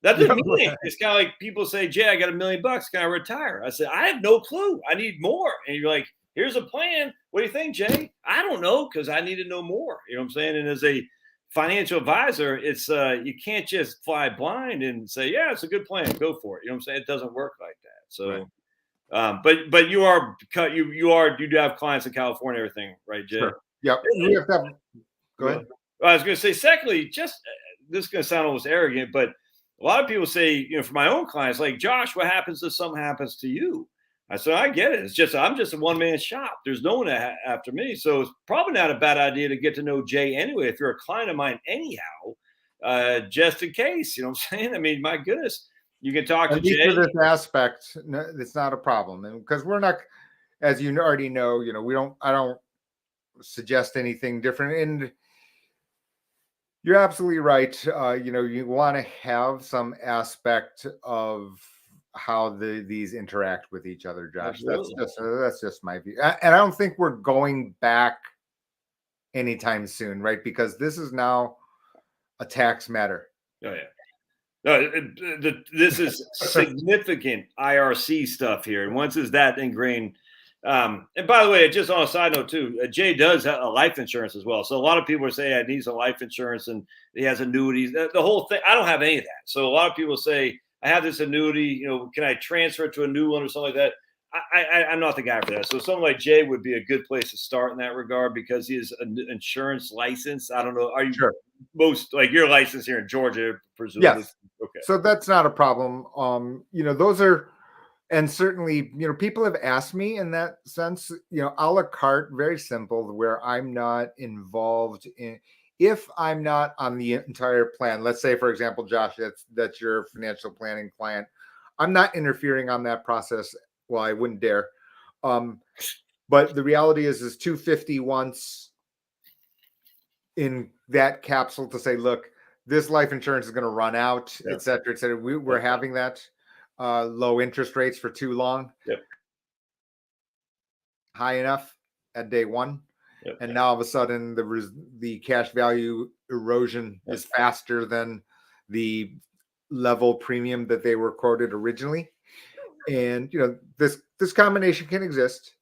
[SPEAKER 1] That doesn't mean anything. It's kind of like people say, Jay, I got $1 million. Can I retire? I said, I have no clue. I need more. And you're like, here's a plan. What do you think, Jay? I don't know because I need to know more. You know what I'm saying? And as a financial advisor, it's you can't just fly blind and say, yeah, it's a good plan. Go for it. You know what I'm saying? It doesn't work like that. So, but you do have clients in California, everything, right, Jay?
[SPEAKER 2] Sure. Yep. Go ahead.
[SPEAKER 1] I was going to say, secondly, just this is going to sound almost arrogant, but a lot of people say, for my own clients, like, Josh, what happens if something happens to you? I said, I get it. I'm just a one-man shop. There's no one after me. So it's probably not a bad idea to get to know Jay anyway, if you're a client of mine anyhow, just in case, you know what I'm saying? I mean, my goodness, you can talk to Jay.
[SPEAKER 2] For this aspect, it's not a problem. And because we're not, as you already know, I don't suggest anything different. And you're absolutely right. You want to have some aspect of how these interact with each other, Josh. That's just my view. And I don't think we're going back anytime soon, right? Because this is now a tax matter.
[SPEAKER 1] Oh, yeah. No, this is significant IRC stuff here. And once is that ingrained, and by the way, just on a side note too, Jay does have a life insurance as well. So a lot of people are saying he needs a life insurance and he has annuities. The whole thing, I don't have any of that. So a lot of people say, I have this annuity, can I transfer it to a new one or something like that? I'm not the guy for that. So someone like Jay would be a good place to start in that regard because he is an insurance license. I don't know. Are you
[SPEAKER 2] sure?
[SPEAKER 1] Most like your license here in Georgia, presumably?
[SPEAKER 2] Yes.
[SPEAKER 1] Okay.
[SPEAKER 2] So that's not a problem. Those are, and certainly, people have asked me in that sense, a la carte, very simple, where I'm not involved in, if I'm not on the entire plan, let's say, for example, Josh, that's your financial planning client. I'm not interfering on that process. Well, I wouldn't dare. But the reality is $250 once in that capsule to say, look, this life insurance is going to run out, et cetera, et cetera. We're having that low interest rates for too long.
[SPEAKER 1] Yep.
[SPEAKER 2] High enough at day one.
[SPEAKER 1] Yep.
[SPEAKER 2] And now all of a sudden the cash value erosion is faster than the level premium that they were quoted originally. And this combination can exist.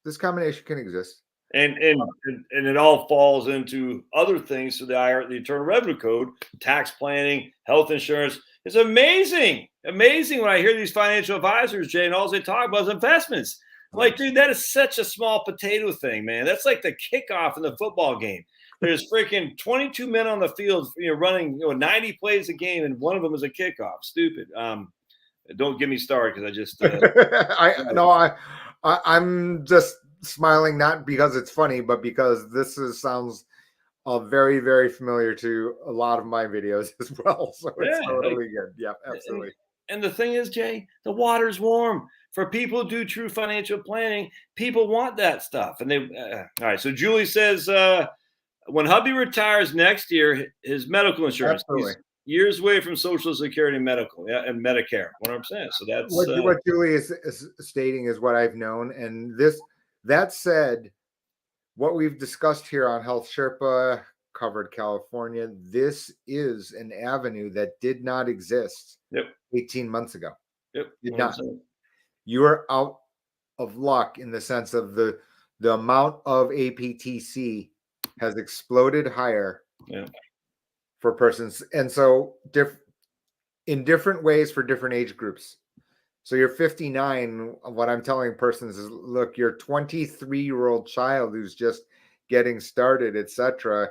[SPEAKER 2] This combination can exist.
[SPEAKER 1] And it all falls into other things. So the Internal Revenue Code, tax planning, health insurance. It's amazing when I hear these financial advisors, Jay, and all they talk about is investments. I'm like, dude, that is such a small potato thing, man. That's like the kickoff in the football game. There's freaking 22 men on the field, running 90 plays a game, and one of them is a kickoff. Stupid. Don't get me started because I just
[SPEAKER 2] I'm just smiling not because it's funny, but because sounds very, very familiar to a lot of my videos as well. So it's totally good. Yeah, absolutely.
[SPEAKER 1] And the thing is, Jay, the water's warm. For people who do true financial planning, people want that stuff. And they all right. So Julie says when hubby retires next year, his medical insurance, he's years away from Social Security and medical, and Medicare, 100%. So that's
[SPEAKER 2] what Julie is stating is what I've known. And that said, what we've discussed here on Health Sherpa covered California, this is an avenue that did not exist 18 months ago. Did not. You are out of luck in the sense of the amount of APTC has exploded higher for persons. And so in different ways for different age groups. So you're 59. What I'm telling persons is, look, your 23-year-old child who's just getting started, etc.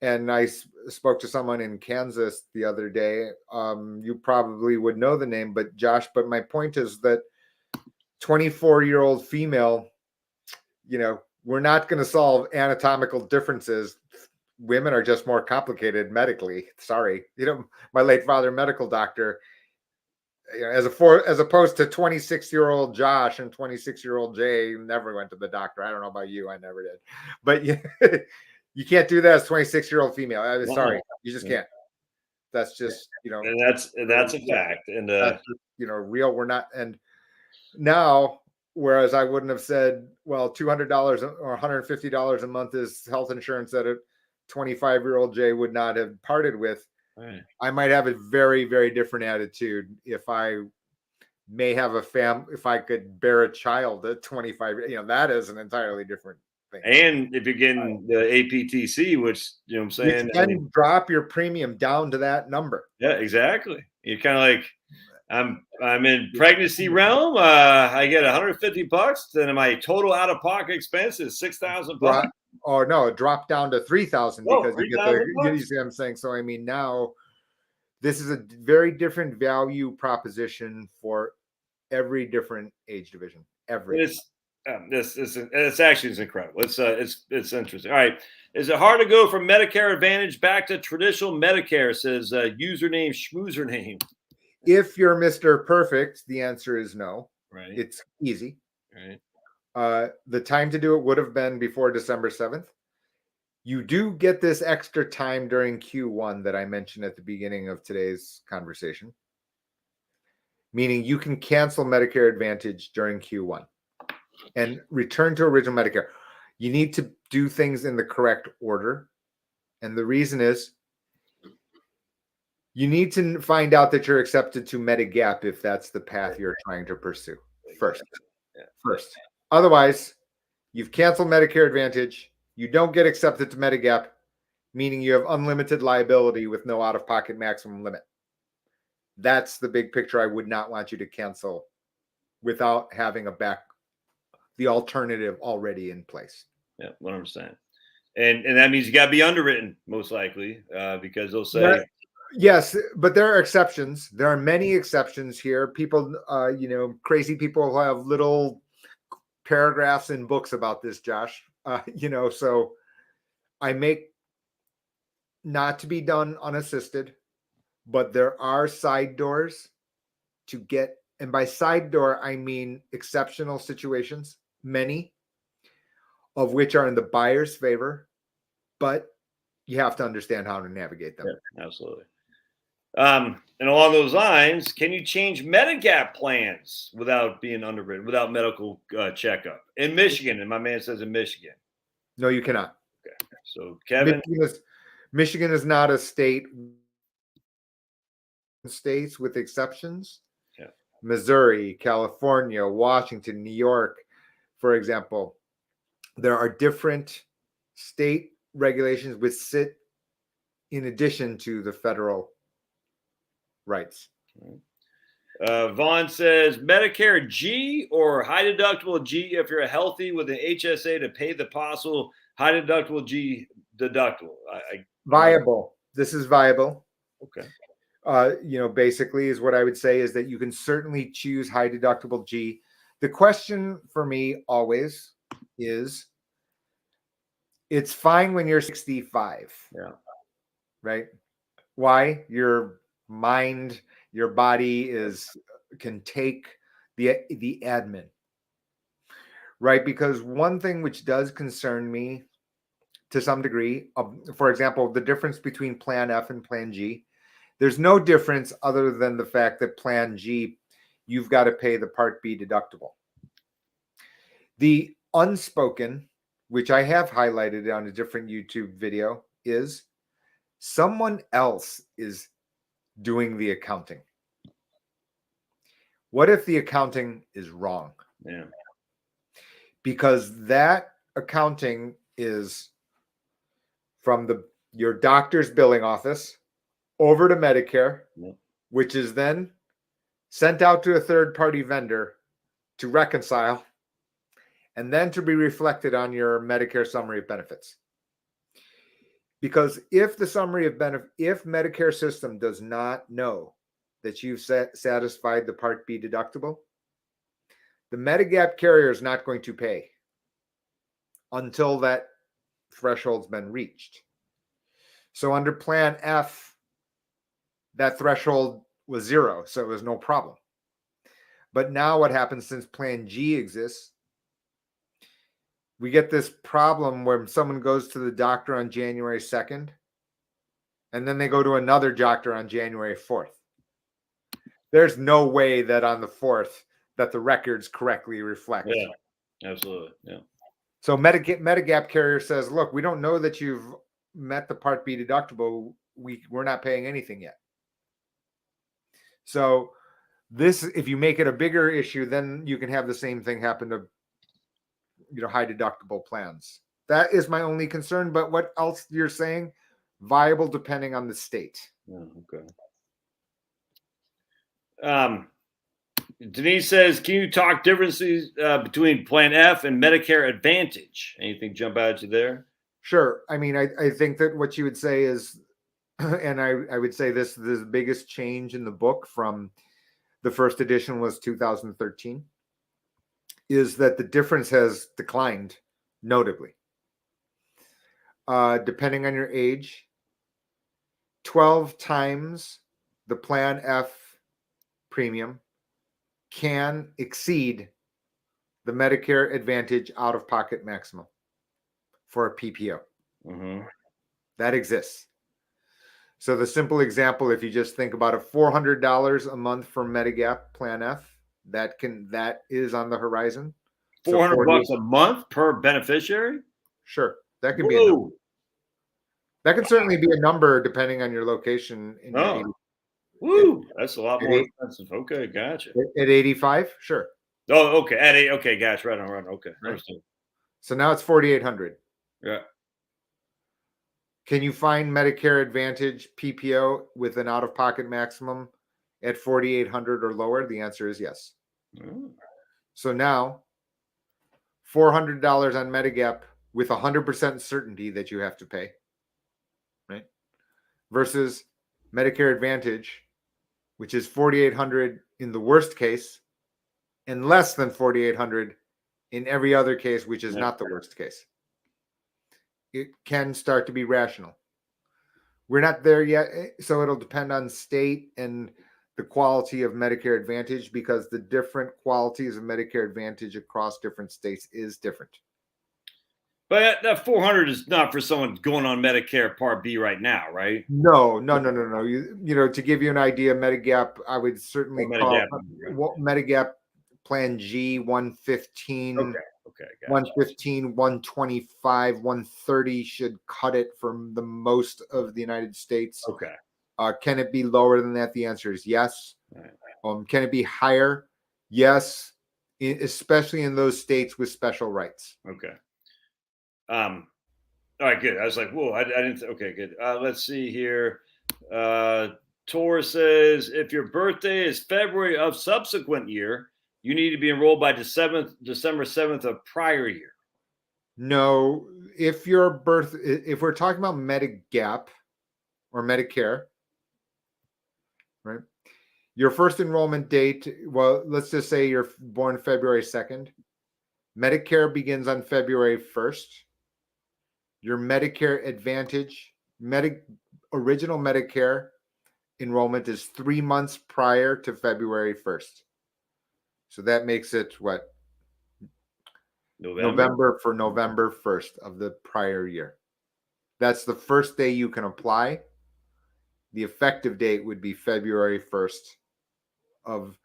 [SPEAKER 2] And I spoke to someone in Kansas the other day. You probably would know the name, but Josh. But my point is that 24-year-old female, we're not going to solve anatomical differences. Women are just more complicated medically. Sorry, my late father, medical doctor. As opposed to 26-year-old Josh and 26-year-old Jay, never went to the doctor. I don't know about you, I never did. But you can't do that as 26-year-old female. I'm sorry, you just can't. That's just
[SPEAKER 1] and that's a fact. And
[SPEAKER 2] that's just, real. We're not. And now, whereas I wouldn't have said, well, $200 or $150 a month is health insurance that a 25-year-old Jay would not have parted with.
[SPEAKER 1] Right.
[SPEAKER 2] I might have a very, very different attitude if I may have a if I could bear a child at 25, that is an entirely different thing.
[SPEAKER 1] And if you're getting the APTC, which, I'm saying,
[SPEAKER 2] you can drop your premium down to that number.
[SPEAKER 1] Yeah, exactly. You're kind of like, I'm in pregnancy realm. I get $150, then my total out of pocket expense is $6,000.
[SPEAKER 2] Oh no, it dropped down to 3,000 because you get you see what I'm saying. So I mean, now this is a very different value proposition for every different age division.
[SPEAKER 1] It's actually incredible. It's interesting. All right, is it hard to go from Medicare Advantage back to traditional Medicare? Says username schmoozername.
[SPEAKER 2] If you're Mr. Perfect, the answer is no.
[SPEAKER 1] Right.
[SPEAKER 2] It's easy.
[SPEAKER 1] Right.
[SPEAKER 2] The time to do it would have been before December 7th. You do get this extra time during Q1 that I mentioned at the beginning of today's conversation, meaning you can cancel Medicare Advantage during Q1 and return to original Medicare. You need to do things in the correct order. And the reason is you need to find out that you're accepted to medigap if that's the path you're trying to pursue first. Otherwise, you've canceled Medicare Advantage. You don't get accepted to medigap, meaning you have unlimited liability with no out-of-pocket maximum limit. That's the big picture. I would not want you to cancel without having the alternative already in place.
[SPEAKER 1] Yeah, 100%. And that means you got to be underwritten, most likely, because they'll say...
[SPEAKER 2] Yes, but there are exceptions. There are many exceptions here. People, crazy people who have little paragraphs in books about this, Josh. So I make not to be done unassisted, but there are side doors to get, and by side door, I mean exceptional situations, many of which are in the buyer's favor, but you have to understand how to navigate them.
[SPEAKER 1] Yeah, absolutely. And along those lines, can you change medigap plans without being underwritten, without medical checkup in Michigan? And my man says in Michigan.
[SPEAKER 2] No, you cannot.
[SPEAKER 1] Okay. So Kevin,
[SPEAKER 2] Michigan is not a state. States with exceptions.
[SPEAKER 1] Yeah.
[SPEAKER 2] Missouri, California, Washington, New York, for example. There are different state regulations which sit in addition to the federal rights.
[SPEAKER 1] Vaughn says Medicare G or high deductible G if you're healthy with an HSA to pay the possible high deductible G deductible.
[SPEAKER 2] Viable. This is viable.
[SPEAKER 1] Okay.
[SPEAKER 2] Basically is what I would say is that you can certainly choose high deductible G. The question for me always is, it's fine when you're 65.
[SPEAKER 1] Yeah.
[SPEAKER 2] Right? Why? Your mind, your body can take the admin. Right? Because one thing which does concern me to some degree, for example, the difference between Plan F and Plan G, there's no difference other than the fact that Plan G, you've got to pay the Part B deductible. The unspoken, which I have highlighted on a different YouTube video, is someone else is doing the accounting. What if the accounting is wrong?
[SPEAKER 1] Yeah.
[SPEAKER 2] Because that accounting is from your doctor's billing office over to Medicare, which is then sent out to a third-party vendor to reconcile, and then to be reflected on your Medicare summary of benefits. Because if the summary of benefit, if Medicare system does not know that you've satisfied the Part B deductible, the medigap carrier is not going to pay until that threshold's been reached. So under Plan F, that threshold was 0, so it was no problem. But now what happens since Plan G exists, we get this problem where someone goes to the doctor on January 2nd, and then they go to another doctor on January 4th. There's no way that on the 4th that the records correctly reflect.
[SPEAKER 1] Yeah, absolutely. Yeah.
[SPEAKER 2] So medigap carrier says, look, we don't know that you've met the Part B deductible. We're not paying anything yet. So this, if you make it a bigger issue, then you can have the same thing happen to high deductible plans. That is my only concern. But what else you're saying? Viable depending on the state.
[SPEAKER 1] Okay. Denise says, can you talk differences between Plan F and Medicare Advantage? Anything jump out at you there?
[SPEAKER 2] Sure. I mean, I think that what you would say is, and I would say this, the biggest change in the book from the first edition was 2013, is that the difference has declined notably. Depending on your age, 12 times the Plan F premium can exceed the Medicare Advantage out-of-pocket maximum for a PPO.
[SPEAKER 1] Mm-hmm.
[SPEAKER 2] That exists. So the simple example, if you just think about it, $400 a month for Medigap Plan F, that is on the horizon.
[SPEAKER 1] $400 a month per beneficiary?
[SPEAKER 2] Sure. That could be a number. That could certainly be a number depending on your location.
[SPEAKER 1] Woo! That's a lot more expensive. Okay, gotcha.
[SPEAKER 2] At 85, sure.
[SPEAKER 1] Oh, okay. At 8, okay, gotcha. Right on. Okay, understood.
[SPEAKER 2] So now it's 4,800.
[SPEAKER 1] Yeah.
[SPEAKER 2] Can you find Medicare Advantage PPO with an out-of-pocket maximum at 4,800 or lower? The answer is yes. So now, $400 on Medigap with 100% certainty that you have to pay, right? Versus Medicare Advantage, which is 4,800 in the worst case, and less than 4,800 in every other case, which is not the worst case. It can start to be rational. We're not there yet, so it'll depend on state and the quality of Medicare Advantage, because the different qualities of Medicare Advantage across different states is different.
[SPEAKER 1] But that 400 is not for someone going on Medicare Part B right now, right?
[SPEAKER 2] No. To give you an idea, Medigap, I would certainly call Medigap Plan G 115
[SPEAKER 1] Okay, gotcha.
[SPEAKER 2] 115, 125, 130 should cut it from the most of the United States.
[SPEAKER 1] Okay.
[SPEAKER 2] Can it be lower than that? The answer is yes.
[SPEAKER 1] Right.
[SPEAKER 2] Can it be higher? Yes, especially in those states with special rights.
[SPEAKER 1] Okay. All right, good. I was like, whoa, I didn't. Okay, good. Let's see here. Tor says, if your birthday is February of subsequent year, you need to be enrolled by December 7th of prior year.
[SPEAKER 2] No, if we're talking about medigap or Medicare, right? Your first enrollment date, well, let's just say you're born February 2nd. Medicare begins on February 1st. Your Medicare Advantage, original Medicare enrollment is 3 months prior to February 1st. So that makes it what? November 1st of the prior year. That's the first day you can apply. The effective date would be February 1st of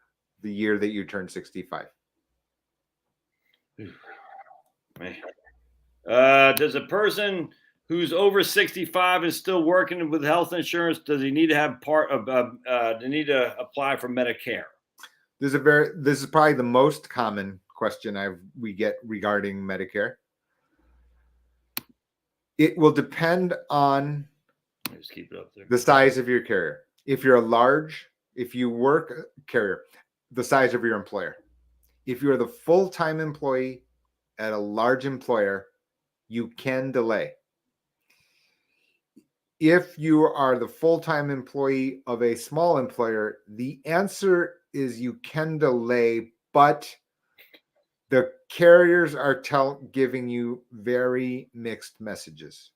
[SPEAKER 2] the year that you turn 65.
[SPEAKER 1] Does a person who's over 65 and still working with health insurance, does he need to have they need to apply for Medicare?
[SPEAKER 2] This is probably the most common question we get regarding Medicare. It will depend on
[SPEAKER 1] just keep it up there.
[SPEAKER 2] The size of your carrier. If you work carrier, the size of your employer. If you're the full-time employee at a large employer, you can delay. If you are the full-time employee of a small employer, the answer is you can delay, but the carriers are giving you very mixed messages.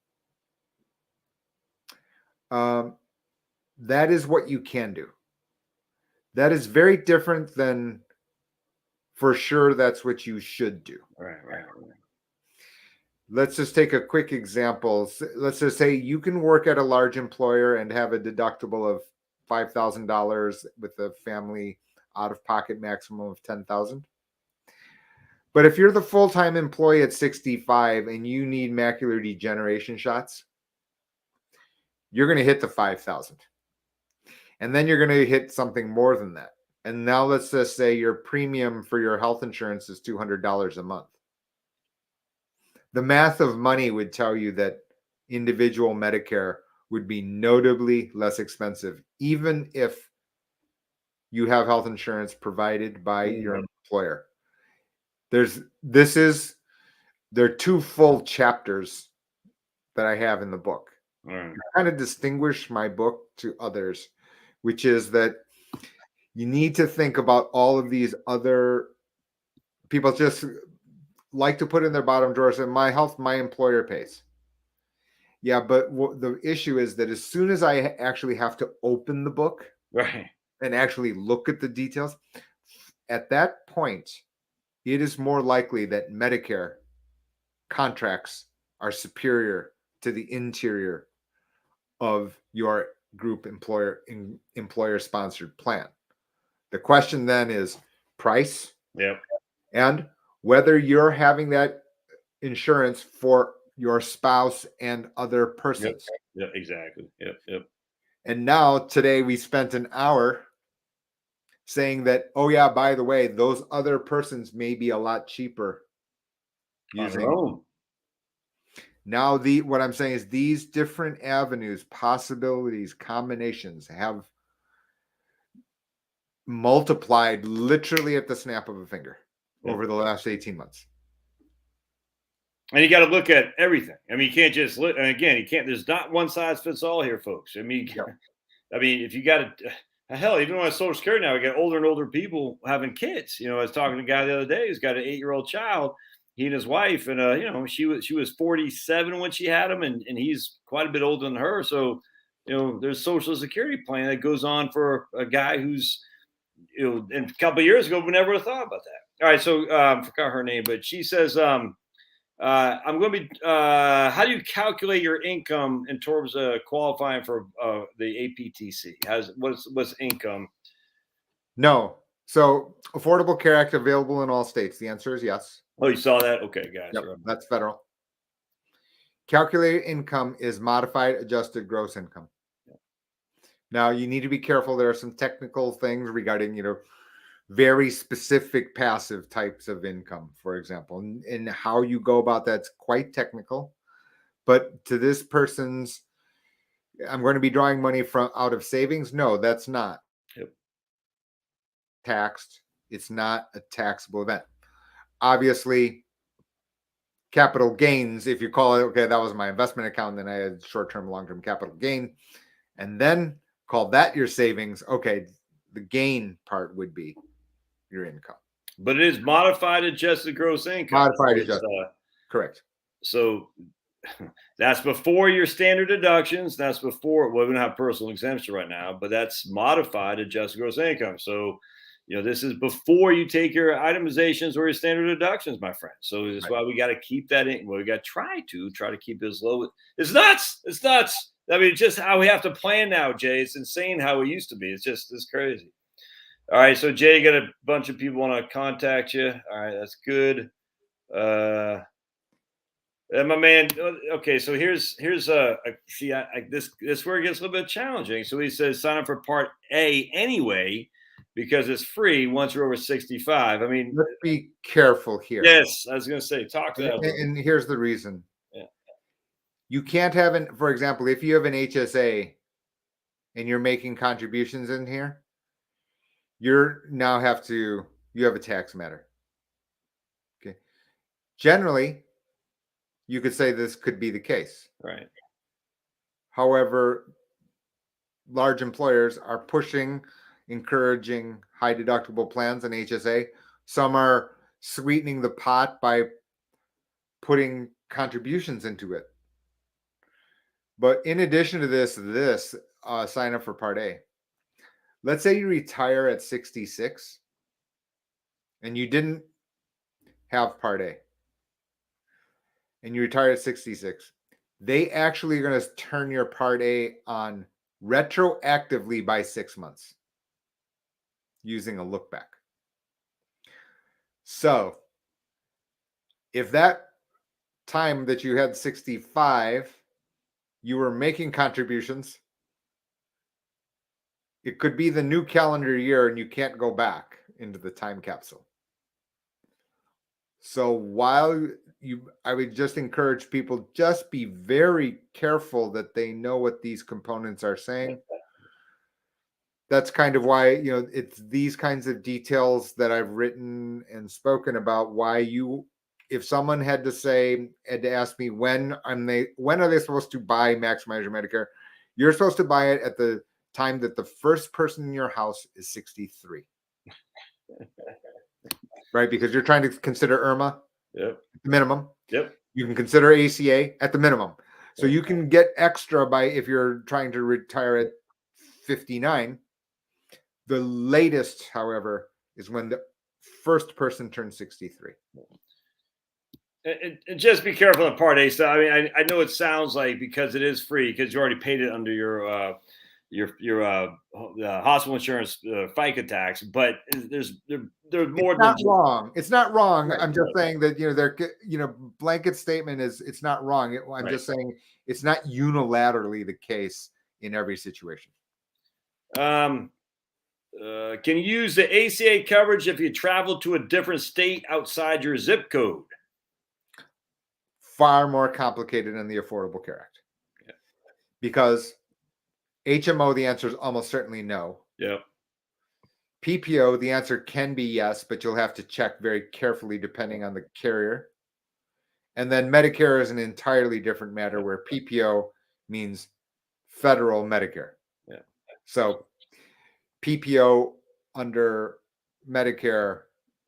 [SPEAKER 2] That is what you can do. That is very different than for sure that's what you should do.
[SPEAKER 1] Right.
[SPEAKER 2] Let's just take a quick example. Let's just say you can work at a large employer and have a deductible of $5,000 with a family out-of-pocket maximum of $10,000. But if you're the full-time employee at 65 and you need macular degeneration shots, you're going to hit the 5,000. And then you're going to hit something more than that. And now let's just say your premium for your health insurance is $200 a month. The math of money would tell you that individual Medicare would be notably less expensive, even if you have health insurance provided by your employer. There are 2 full chapters that I have in the book. I kind of distinguish my book to others, which is that you need to think about all of these other people just like to put in their bottom drawer and say, my health, my employer pays. Yeah, but the issue is that as soon as I actually have to open the book and actually look at the details, at that point, it is more likely that Medicare contracts are superior to the interior of your group employer sponsored plan. The question then is price.
[SPEAKER 1] Yep.
[SPEAKER 2] And whether you're having that insurance for your spouse and other persons.
[SPEAKER 1] Yep, exactly. Yep.
[SPEAKER 2] And now today we spent an hour saying that, oh yeah, by the way, those other persons may be a lot cheaper using. Now what I'm saying is these different avenues, possibilities, combinations have multiplied literally at the snap of a finger over the last 18 months.
[SPEAKER 1] And you got to look at everything. I mean, you can't just look. And again, there's not one size fits all here, folks. I mean, if you got to, hell, even on Social Security now, we got older and older people having kids. I was talking to a guy the other day who's got an 8-year-old child. He and his wife, and she was 47 when she had him, and he's quite a bit older than her. So, there's Social Security plan that goes on for a guy who's, and a couple of years ago, we never would have thought about that. All right, so I forgot her name, but she says, I'm going to be. How do you calculate your income in terms of qualifying for the APTC? What's income?
[SPEAKER 2] No. So Affordable Care Act available in all states. The answer is yes.
[SPEAKER 1] Oh, you saw that? Okay, guys.
[SPEAKER 2] Yep, that's federal. Calculated income is modified adjusted gross income. Now you need to be careful. There are some technical things regarding, very specific passive types of income, for example, and how you go about that's quite technical. But to this person's, I'm going to be drawing money from out of savings. No, that's not taxed. It's not a taxable event. Obviously, capital gains, if you call it, okay, that was my investment account, then I had short-term, long-term capital gain, and then call that your savings. Okay, the gain part would be your income.
[SPEAKER 1] But it is modified adjusted gross income.
[SPEAKER 2] Modified adjusted. Correct.
[SPEAKER 1] So that's before your standard deductions. That's before, well, we don't have personal exemption right now, but that's modified adjusted gross income. So, this is before you take your itemizations or your standard deductions, my friend. So that's why we got to keep that in. Well, we got to try to keep it as low. It's nuts. It's nuts. I mean, just how we have to plan now, Jay. It's insane how it used to be. It's crazy. All right. So Jay, got a bunch of people want to contact you. All right. That's good. My man. Okay. So here's this where it gets a little bit challenging. So he says, sign up for Part A anyway, because it's free once you're over 65. I mean,
[SPEAKER 2] let's be careful here.
[SPEAKER 1] Yes, I was going to say, talk to that.
[SPEAKER 2] And here's the reason. You can't have for example, if you have an HSA and you're making contributions in here, you have a tax matter. Okay. Generally, you could say this could be the case.
[SPEAKER 1] Right.
[SPEAKER 2] However, large employers are encouraging high deductible plans and HSA. Some are sweetening the pot by putting contributions into it. But in addition to this, sign up for Part A. Let's say you retire at 66 and you didn't have Part A and you retire at 66. They actually are going to turn your Part A on retroactively by 6 months using a look back. So if that time that you had 65, you were making contributions, it could be the new calendar year and you can't go back into the time capsule. So I would just encourage people, just be very careful that they know what these components are saying. That's kind of why, it's these kinds of details that I've written and spoken about, why if someone had to ask me when are they supposed to buy Maximize Your Medicare, you're supposed to buy it at the time that the first person in your house is 63. Right? Because you're trying to consider IRMA at the minimum.
[SPEAKER 1] Yep.
[SPEAKER 2] You can consider ACA at the minimum. So you can get extra if you're trying to retire at 59. The latest, however, is when the first person turns 63.
[SPEAKER 1] And just be careful on Part A stuff. I mean, I know it sounds like, because it is free, because you already paid it under your hospital insurance FICA tax, but there's more.
[SPEAKER 2] It's not wrong. It's not wrong. I'm just saying that blanket statement is it's not wrong. I'm just saying it's not unilaterally the case in every situation.
[SPEAKER 1] Can you use the ACA coverage if you travel to a different state outside your zip code?
[SPEAKER 2] Far more complicated than the Affordable Care Act. Yeah. Because HMO, the answer is almost certainly no.
[SPEAKER 1] Yeah.
[SPEAKER 2] PPO, the answer can be yes, but you'll have to check very carefully depending on the carrier. And then Medicare is an entirely different matter, where PPO means federal Medicare.
[SPEAKER 1] Yeah. So
[SPEAKER 2] PPO under Medicare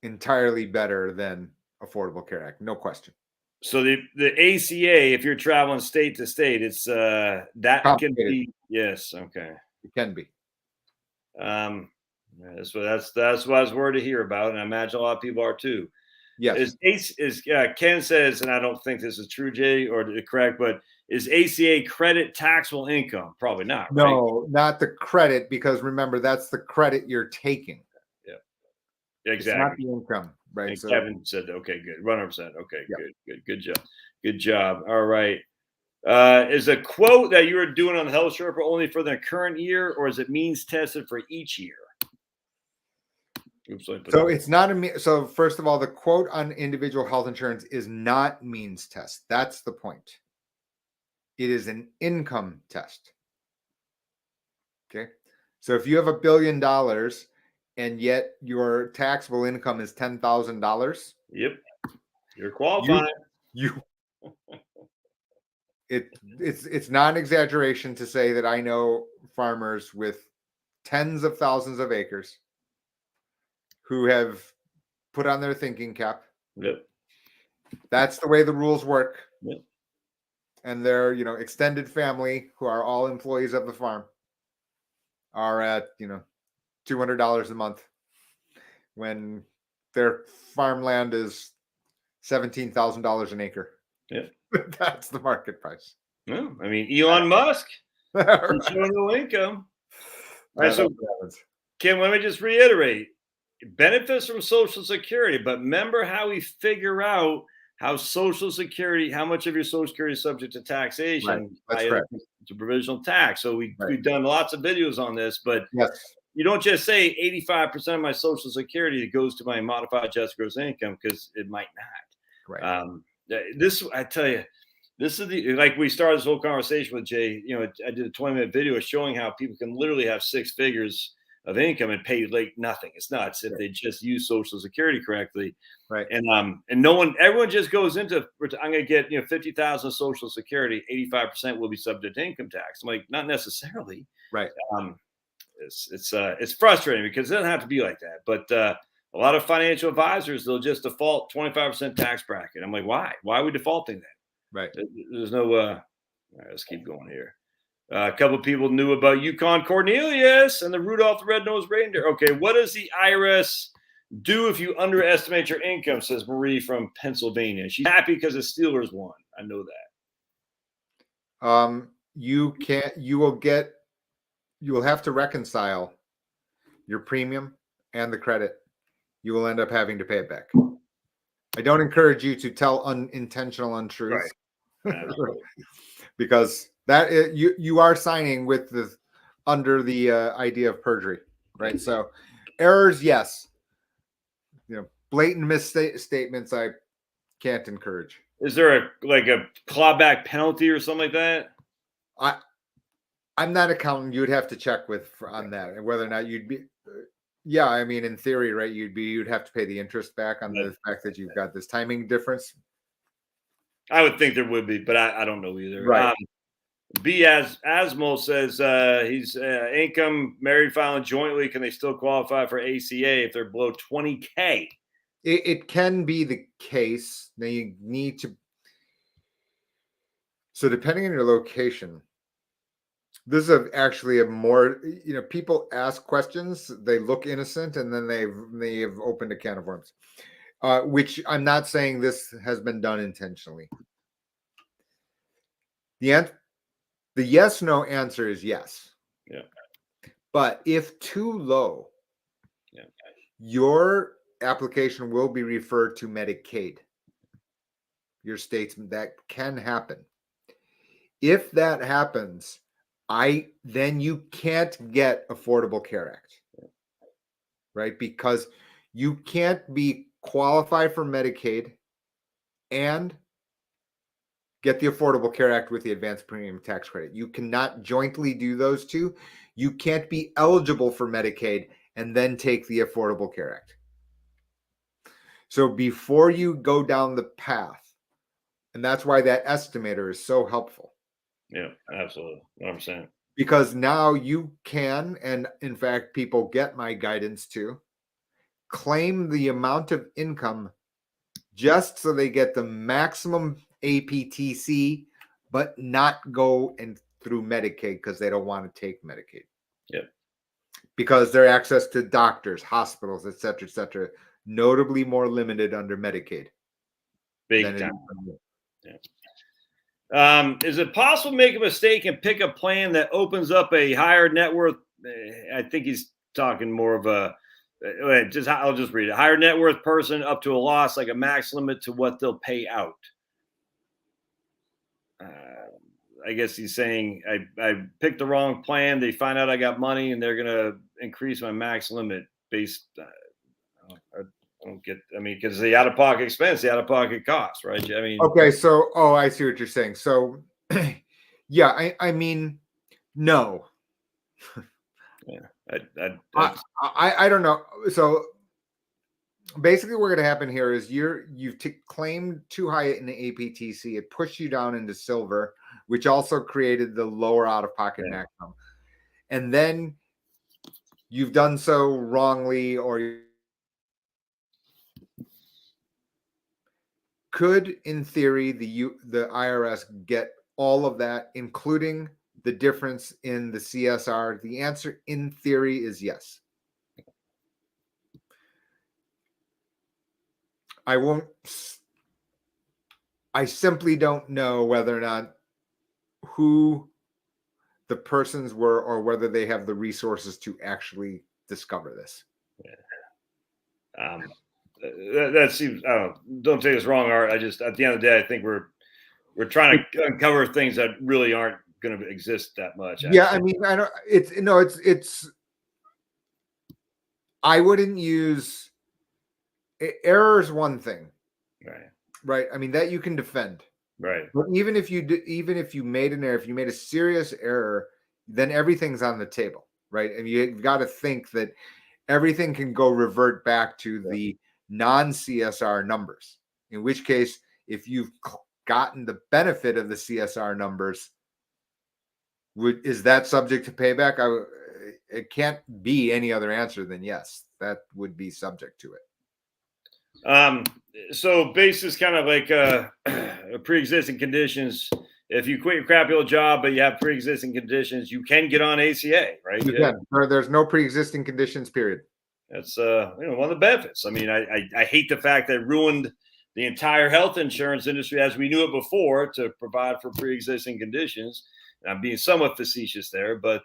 [SPEAKER 2] entirely better than Affordable Care Act, no question.
[SPEAKER 1] So the ACA, if you're traveling state to state, it's that can be, yes, okay,
[SPEAKER 2] it can be.
[SPEAKER 1] That's what I was worried to hear about, and I imagine a lot of people are too.
[SPEAKER 2] Yes.
[SPEAKER 1] Ken says, and I don't think this is true, Jay, or correct, but is ACA credit taxable income? Probably not.
[SPEAKER 2] No, right? Not the credit, because remember, that's the credit you're taking.
[SPEAKER 1] Yeah, exactly.
[SPEAKER 2] It's not the income. right?
[SPEAKER 1] And
[SPEAKER 2] So
[SPEAKER 1] Kevin said, okay, good. Runner said, okay,
[SPEAKER 2] yeah.
[SPEAKER 1] good job. Good job. All right. Is a quote that you are doing on the Health Sherpa only for the current year, or is it means tested for each year? Oops,
[SPEAKER 2] So it's not so first of all, the quote on individual health insurance is not means test. That's the point. It is an income test. Okay. So if you have $1 billion and yet your taxable income is $10,000,
[SPEAKER 1] Yep, you're qualified.
[SPEAKER 2] You it's not an exaggeration to say that I know farmers with tens of thousands of acres who have put on their thinking cap.
[SPEAKER 1] Yep.
[SPEAKER 2] That's the way the rules work.
[SPEAKER 1] Yep.
[SPEAKER 2] And their, extended family, who are all employees of the farm, are at, $200 a month when their farmland is $17,000 an acre.
[SPEAKER 1] Yeah.
[SPEAKER 2] That's the market price.
[SPEAKER 1] No, I mean, Elon Musk,
[SPEAKER 2] Right.
[SPEAKER 1] showing no income. All right,
[SPEAKER 2] That's
[SPEAKER 1] so
[SPEAKER 2] what happens.
[SPEAKER 1] Kim, let me just reiterate. Benefits from Social Security, but remember how we figure out how Social Security, how much of your Social Security is subject to taxation,
[SPEAKER 2] That's correct.
[SPEAKER 1] to provisional tax. So we've done lots of videos on this, but
[SPEAKER 2] Yes.
[SPEAKER 1] you don't just say 85% of my Social Security goes to my modified adjusted gross income, because it might not.
[SPEAKER 2] Right.
[SPEAKER 1] This, I tell you, this is like we started this whole conversation with Jay. I did a 20-minute video showing how people can literally have 6 figures of income and pay like nothing. It's nuts if they just use Social Security correctly.
[SPEAKER 2] Right.
[SPEAKER 1] And everyone just goes into, I'm going to get 50,000 Social Security, 85% will be subject to income tax. I'm like, not necessarily.
[SPEAKER 2] Right.
[SPEAKER 1] It's frustrating because it doesn't have to be like that. But a lot of financial advisors, they'll just default 25% tax bracket. I'm like, why? Why are we defaulting that?
[SPEAKER 2] Right.
[SPEAKER 1] There's no. All right, let's keep going here. A couple of people knew about Yukon Cornelius and the Rudolph the Red-Nosed Reindeer. Okay, what does the IRS do if you underestimate your income? Says Marie from Pennsylvania. She's happy because the Steelers won. I know that.
[SPEAKER 2] You will have to reconcile your premium and the credit. You will end up having to pay it back. I don't encourage you to tell unintentional untruths,
[SPEAKER 1] right.
[SPEAKER 2] because that you are signing under the idea of perjury, right? So errors, yes. Blatant misstatements, I can't encourage.
[SPEAKER 1] Is there a clawback penalty or something like that?
[SPEAKER 2] I'm not accountant. You would have to check on that and whether or not you'd be. Yeah, I mean, in theory, right? You'd have to pay the interest back on the fact that you've got this timing difference.
[SPEAKER 1] I would think there would be, but I don't know either.
[SPEAKER 2] Right.
[SPEAKER 1] B Asmo says he's income married filing jointly. Can they still qualify for ACA if they're below 20K?
[SPEAKER 2] It can be the case. Now you need to. So depending on your location, this is actually a more, people ask questions, they look innocent, and then they've opened a can of worms, which I'm not saying this has been done intentionally. The yes/no answer is yes.
[SPEAKER 1] Yeah.
[SPEAKER 2] But if too low, your application will be referred to Medicaid. Your states, that can happen. If that happens, then you can't get Affordable Care Act, right? Because you can't be qualified for Medicaid and get the Affordable Care Act with the advanced premium tax credit. You cannot jointly do those two. You can't be eligible for Medicaid and then take the Affordable Care Act. So before you go down the path, and that's why that estimator is so helpful.
[SPEAKER 1] Yeah, absolutely. 100%.
[SPEAKER 2] Because now you can, and in fact, people get my guidance to claim the amount of income just so they get the maximum APTC, but not go through Medicaid because they don't want to take Medicaid.
[SPEAKER 1] Yep.
[SPEAKER 2] Because their access to doctors, hospitals, et cetera, notably more limited under Medicaid.
[SPEAKER 1] Big time. Yeah. Is it possible to make a mistake and pick a plan that opens up a higher net worth? I think he's talking more of a I'll just read it. Higher net worth person up to a loss, like a max limit to what they'll pay out. I guess he's saying I picked the wrong plan. They find out I got money and they're gonna increase my max limit based. I don't get. I mean, because the out of pocket expense, the out of pocket cost, right? I mean,
[SPEAKER 2] okay. So, I see what you're saying. So, yeah, I mean, no.
[SPEAKER 1] yeah,
[SPEAKER 2] I don't know. So basically what's going to happen here is you've claimed too high in the APTC. It pushed you down into silver, which also created the lower out-of-pocket maximum. And then you've done so wrongly, or could, in theory, the IRS get all of that, including the difference in the CSR? The answer, in theory, is yes. I simply don't know whether or not who the persons were, or whether they have the resources to actually discover this.
[SPEAKER 1] That seems. Don't take this wrong, Art. I just, at the end of the day, I think we're trying to uncover things that really aren't going to exist that much.
[SPEAKER 2] Actually. Yeah, I mean, I don't. It's. I wouldn't use. Error is one thing, right? I mean, that you can defend,
[SPEAKER 1] right?
[SPEAKER 2] But even if you made an error, if you made a serious error, then everything's on the table, right? And you've got to think that everything can revert back to the non-CSR numbers. In which case, if you've gotten the benefit of the CSR numbers, is that subject to payback? It can't be any other answer than yes. That would be subject to it.
[SPEAKER 1] So base is kind of like pre-existing conditions. If you quit your crappy old job, but you have pre-existing conditions, you can get on ACA, right?
[SPEAKER 2] You can. There's no pre-existing conditions, period.
[SPEAKER 1] That's one of the benefits. I mean, I hate the fact that it ruined the entire health insurance industry as we knew it before to provide for pre-existing conditions. And I'm being somewhat facetious there, but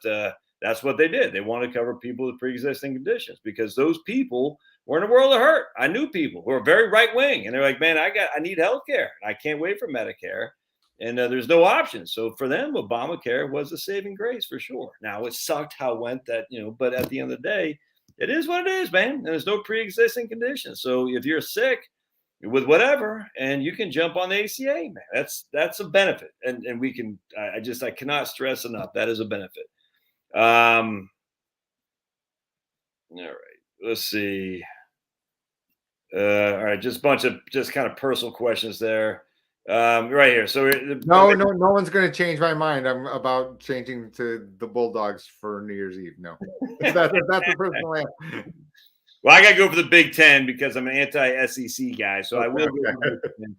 [SPEAKER 1] that's what they did. They want to cover people with pre-existing conditions because those people were in a world of hurt. I knew people who are very right wing, and they're like, "Man, I need health care. I can't wait for Medicare." And there's no options. So for them, Obamacare was a saving grace for sure. Now it sucked how it went that, but at the end of the day, it is what it is, man. And there's no pre-existing conditions. So if you're sick with whatever, and you can jump on the ACA, man, that's a benefit. And we can, I cannot stress enough. That is a benefit. All right, let's see. All right, just a bunch of just kind of personal questions there. Right here. So
[SPEAKER 2] no one's going to change my mind. I'm about changing to the Bulldogs for New Year's Eve. No, that's a personal answer.
[SPEAKER 1] Well, I got to go for the Big Ten because I'm an anti-SEC guy, so I will go for the Big Ten.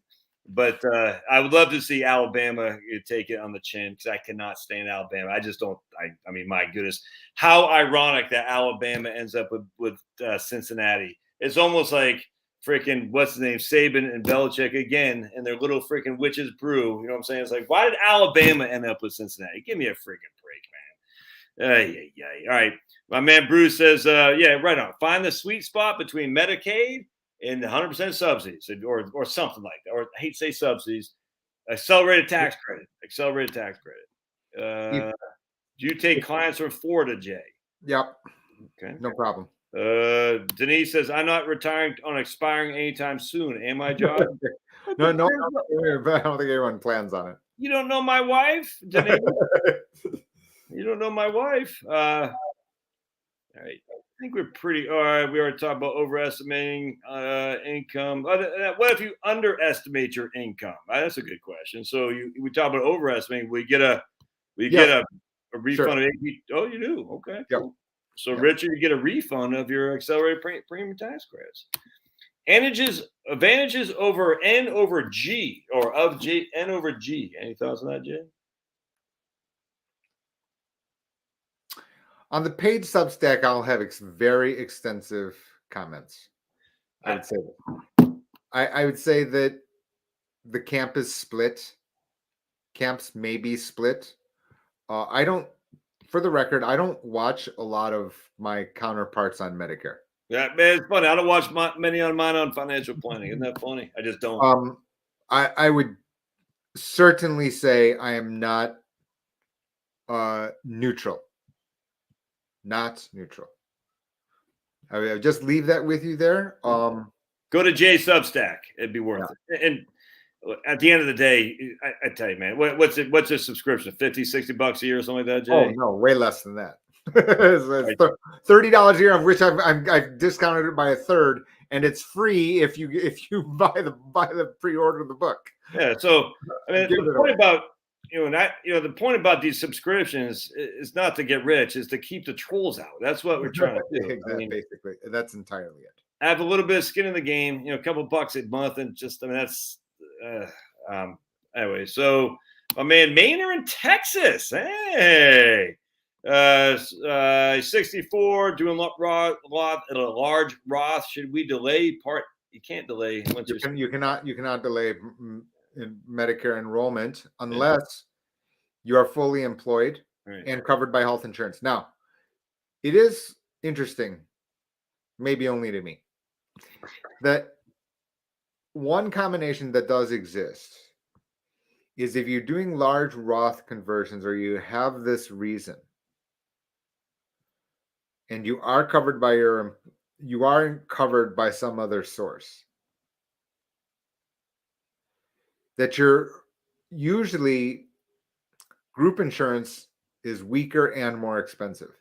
[SPEAKER 1] But I would love to see Alabama take it on the chin because I cannot stand Alabama. I just don't. I mean, my goodness, how ironic that Alabama ends up with Cincinnati. It's almost like freaking what's his name, Saban and Belichick again, and their little freaking witches brew. You know what I'm saying? It's like, why did Alabama end up with Cincinnati? Give me a freaking break, man. Yeah. All right. My man Bruce says, yeah, right on. Find the sweet spot between Medicaid and 100% subsidies or something like that. Or I hate to say subsidies. Accelerated tax credit. Do you take clients from Florida, Jay?
[SPEAKER 2] Yep.
[SPEAKER 1] Okay.
[SPEAKER 2] No problem.
[SPEAKER 1] Denise says, I'm not retiring on expiring anytime soon. Am I, Josh?
[SPEAKER 2] No, I don't think anyone plans on it.
[SPEAKER 1] You don't know my wife, Denise? You don't know my wife. All right. I think we're pretty. All right. We already talked about overestimating income. What if you underestimate your income? That's a good question. So we talk about overestimating. We get a refund
[SPEAKER 2] sure.
[SPEAKER 1] of AP. Oh, you do? Okay.
[SPEAKER 2] Yep.
[SPEAKER 1] Cool. So, Richard, you get a refund of your accelerated premium tax credits. Advantages over N over G or of G N over G. Any thoughts on that, Jay?
[SPEAKER 2] On the paid Substack, I'll have very extensive comments. I would say that the camp is split. Camps may be split. For the record, I don't watch a lot of my counterparts on Medicare.
[SPEAKER 1] Yeah, man, it's funny. I don't watch many on mine on financial planning. Isn't that funny? I just don't.
[SPEAKER 2] I would certainly say I am not neutral. Not neutral. I mean, I'll just leave that with you there.
[SPEAKER 1] Go to Jay Substack. It'd be worth it. And at the end of the day, I tell you, man, what's a subscription? 50, 60 bucks a year or something like that, Jay?
[SPEAKER 2] Oh, no, way less than that. It's $30 a year, of which I've discounted it by a third, and it's free if you buy the pre-order of the book.
[SPEAKER 1] Yeah. So I mean, the point about the point about these subscriptions is not to get rich, is to keep the trolls out. That's what we're trying to do.
[SPEAKER 2] Exactly. Basically, that's entirely it.
[SPEAKER 1] Have a little bit of skin in the game, a couple bucks a month, and just, I mean, that's anyway. So my man Maynard in Texas, hey, 64, doing a large Roth. Should we delay part? You can't delay.
[SPEAKER 2] You cannot delay Medicare enrollment unless you are fully employed and covered by health insurance. Now, it is interesting, maybe only to me, that one combination that does exist is if you're doing large Roth conversions or you have this reason and you are covered by some other source, that you're usually group insurance is weaker and more expensive.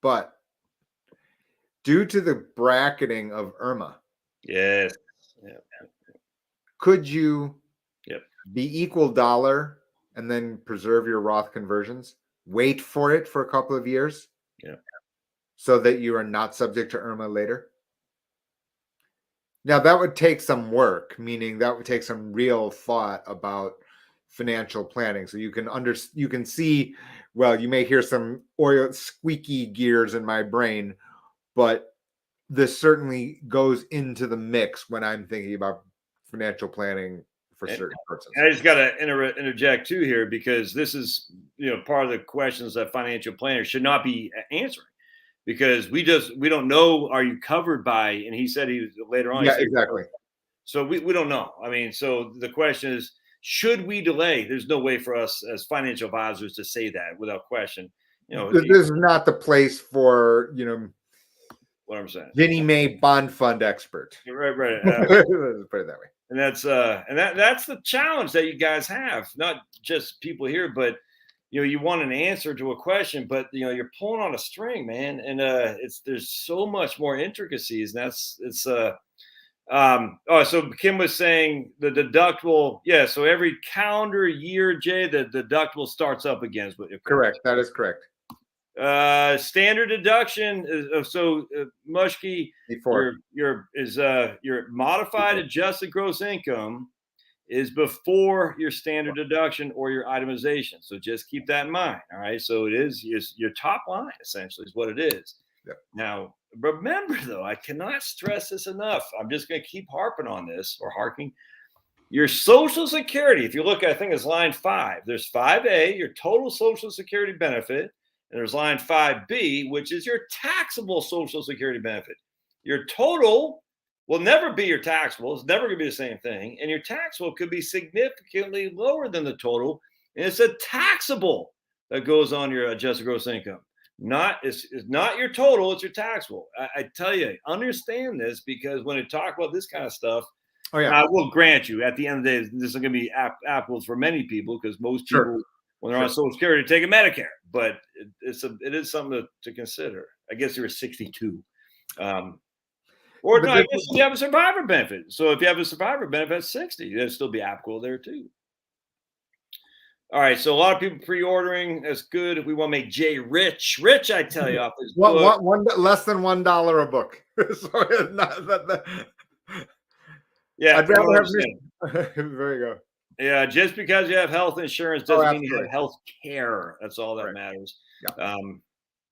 [SPEAKER 2] But due to the bracketing of IRMA,
[SPEAKER 1] yes,
[SPEAKER 2] could you be equal dollar and then preserve your Roth conversions? Wait for it for a couple of years, so that you are not subject to IRMA later. Now, that would take some work, meaning that would take some real thought about financial planning. So you can see, well, you may hear some oil squeaky gears in my brain, but this certainly goes into the mix when I'm thinking about financial planning for certain persons.
[SPEAKER 1] I just got to interject too here, because this is part of the questions that financial planners should not be answering, because we don't know, are you covered by, and he said he later on.
[SPEAKER 2] Yeah, exactly.
[SPEAKER 1] So we don't know. I mean, so the question is, should we delay? There's no way for us as financial advisors to say that without question.
[SPEAKER 2] This is not the place for,
[SPEAKER 1] what I'm saying.
[SPEAKER 2] Ginnie Mae bond fund expert.
[SPEAKER 1] Right.
[SPEAKER 2] Put it that way.
[SPEAKER 1] And that's the challenge that you guys have, not just people here, but you want an answer to a question, but you're pulling on a string, man, and there's so much more intricacies, and so Kim was saying the deductible, so every calendar year, Jay, the deductible starts up again. Is what you're
[SPEAKER 2] correct. That is correct.
[SPEAKER 1] Standard deduction is Mushke, your modified adjusted gross income is before your standard deduction or your itemization. So just keep that in mind. All right. So it is your top line, essentially, is what it is.
[SPEAKER 2] Yep.
[SPEAKER 1] Now, remember, though, I cannot stress this enough. I'm just going to keep harping on this, or harking. Your Social Security, if you look, I think it's line 5. There's 5A, your total Social Security benefit. And there's line 5B, which is your taxable Social Security benefit. Your total will never be your taxable. It's never going to be the same thing. And your taxable could be significantly lower than the total. And it's a taxable that goes on your adjusted gross income. It's not your total, it's your taxable. I tell you, understand this, because when you talk about this kind of stuff, I will grant you, at the end of the day, this is going to be apples for many people, because most people, when they're on Social Security, take a Medicare. But it is something to consider. I guess you're 62. Or no, I guess you have a survivor benefit. So if you have a survivor benefit at 60, that'd still be applicable there too. All right, so a lot of people pre-ordering. That's good. We want to make Jay rich. Rich, I tell you, off his book.
[SPEAKER 2] Less than $1 a book. So not that.
[SPEAKER 1] Yeah,
[SPEAKER 2] I'd rather have there you go.
[SPEAKER 1] Yeah, just because you have health insurance doesn't mean you have health care. That's all that matters.
[SPEAKER 2] Yeah.
[SPEAKER 1] All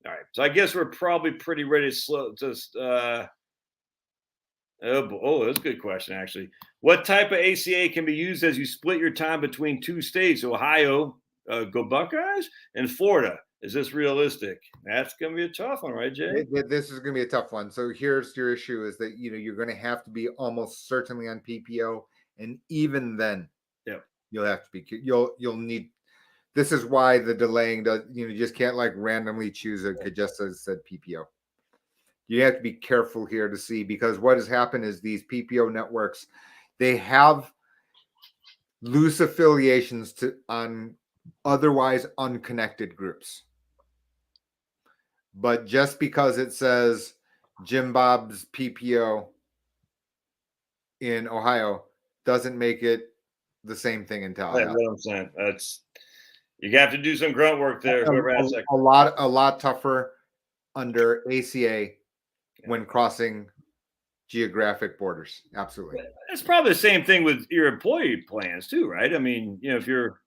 [SPEAKER 1] right, so I guess we're probably pretty ready to that's a good question, actually. What type of ACA can be used as you split your time between two states, Ohio, go Buckeyes, and Florida? Is this realistic? That's going to be a tough one, right, Jay?
[SPEAKER 2] This is going to be a tough one. So here's your issue: is that you're going to have to be almost certainly on PPO, and even then,
[SPEAKER 1] Yep.
[SPEAKER 2] you'll have to be. You'll need. This is why the delaying does. You just can't like randomly choose it just as said PPO. You have to be careful here to see, because what has happened is these PPO networks, they have loose affiliations on otherwise unconnected groups. But just because it says Jim Bob's PPO in Ohio doesn't make it the same thing in Tallahassee.
[SPEAKER 1] That's what I'm saying. You have to do some grunt work there. Whoever has
[SPEAKER 2] a lot tougher under ACA when crossing geographic borders. Absolutely.
[SPEAKER 1] It's probably the same thing with your employee plans too, right? I mean, if you're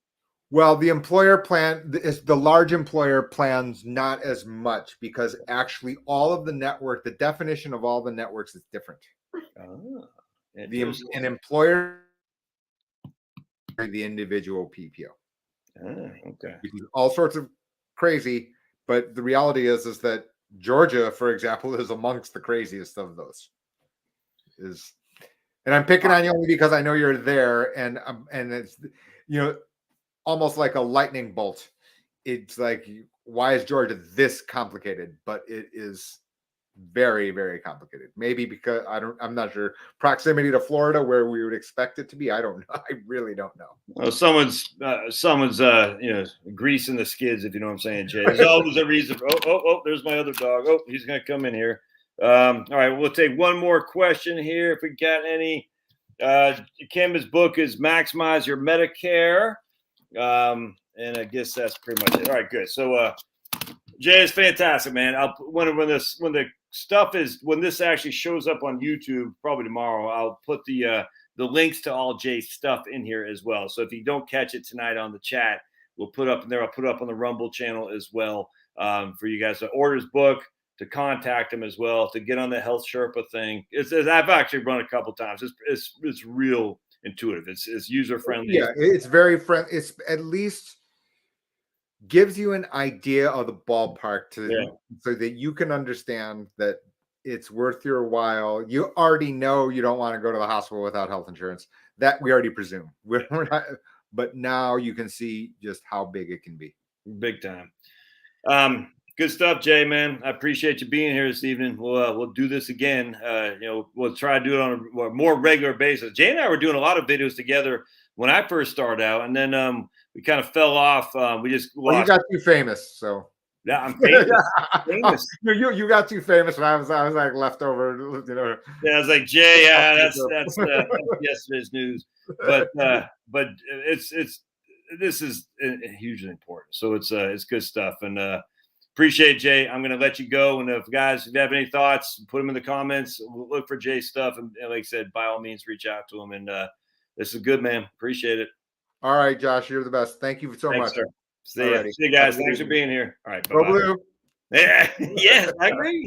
[SPEAKER 2] the employer plan, the large employer plans, not as much, because actually all of the network, the definition of all the networks is different. An employer, the individual PPO.
[SPEAKER 1] Okay.
[SPEAKER 2] All sorts of crazy, but the reality is that Georgia, for example, is amongst the craziest of those. And I'm picking on you only because I know you're there, and it's almost like a lightning bolt. It's like, why is Georgia this complicated? But it is very, very complicated. Maybe because I'm not sure. Proximity to Florida, where we would expect it to be. I don't know. I really don't know.
[SPEAKER 1] Well, someone's greasing the skids, if you know what I'm saying, Jay. There's always a reason. Oh, there's my other dog. Oh, he's gonna come in here. All right, we'll take one more question here if we got any. Kim's book is Maximize Your Medicare. And I guess that's pretty much it. All right, good. So Jay, is fantastic, man. When this actually shows up on YouTube, probably tomorrow, I'll put the links to all Jay's stuff in here as well. So if you don't catch it tonight on the chat, we'll put up in there. I'll put up on the Rumble channel as well, for you guys to order his book, to contact him as well, to get on the Health Sherpa thing. I've actually run a couple times. It's real intuitive. It's user friendly.
[SPEAKER 2] Yeah, it's very friendly. It's at least gives you an idea of the ballpark so that you can understand that it's worth your while. You already know you don't want to go to the hospital without health insurance. That we already presume. We're not, but now you can see just how big it can be.
[SPEAKER 1] Big time. Good stuff, Jay, man. I appreciate you being here this evening. We'll do this again. We'll try to do it on a more regular basis. Jay and I were doing a lot of videos together when I first started out, and then we kind of fell off. We just lost.
[SPEAKER 2] Well, you got too famous, so
[SPEAKER 1] yeah, I'm famous. Famous.
[SPEAKER 2] You got too famous, and I was like leftover.
[SPEAKER 1] Yeah, I was like, Jay, that's yesterday's news. But this is hugely important. So it's good stuff, and appreciate it, Jay. I'm going to let you go. And if you have any thoughts, put them in the comments. We'll look for Jay's stuff. And like I said, by all means, reach out to him. And this is good, man. Appreciate it.
[SPEAKER 2] All right, Josh, you're the best. Thank you so much.
[SPEAKER 1] Sir. See you guys. Thanks for being here. All right.
[SPEAKER 2] Go Blue.
[SPEAKER 1] Yeah, I agree.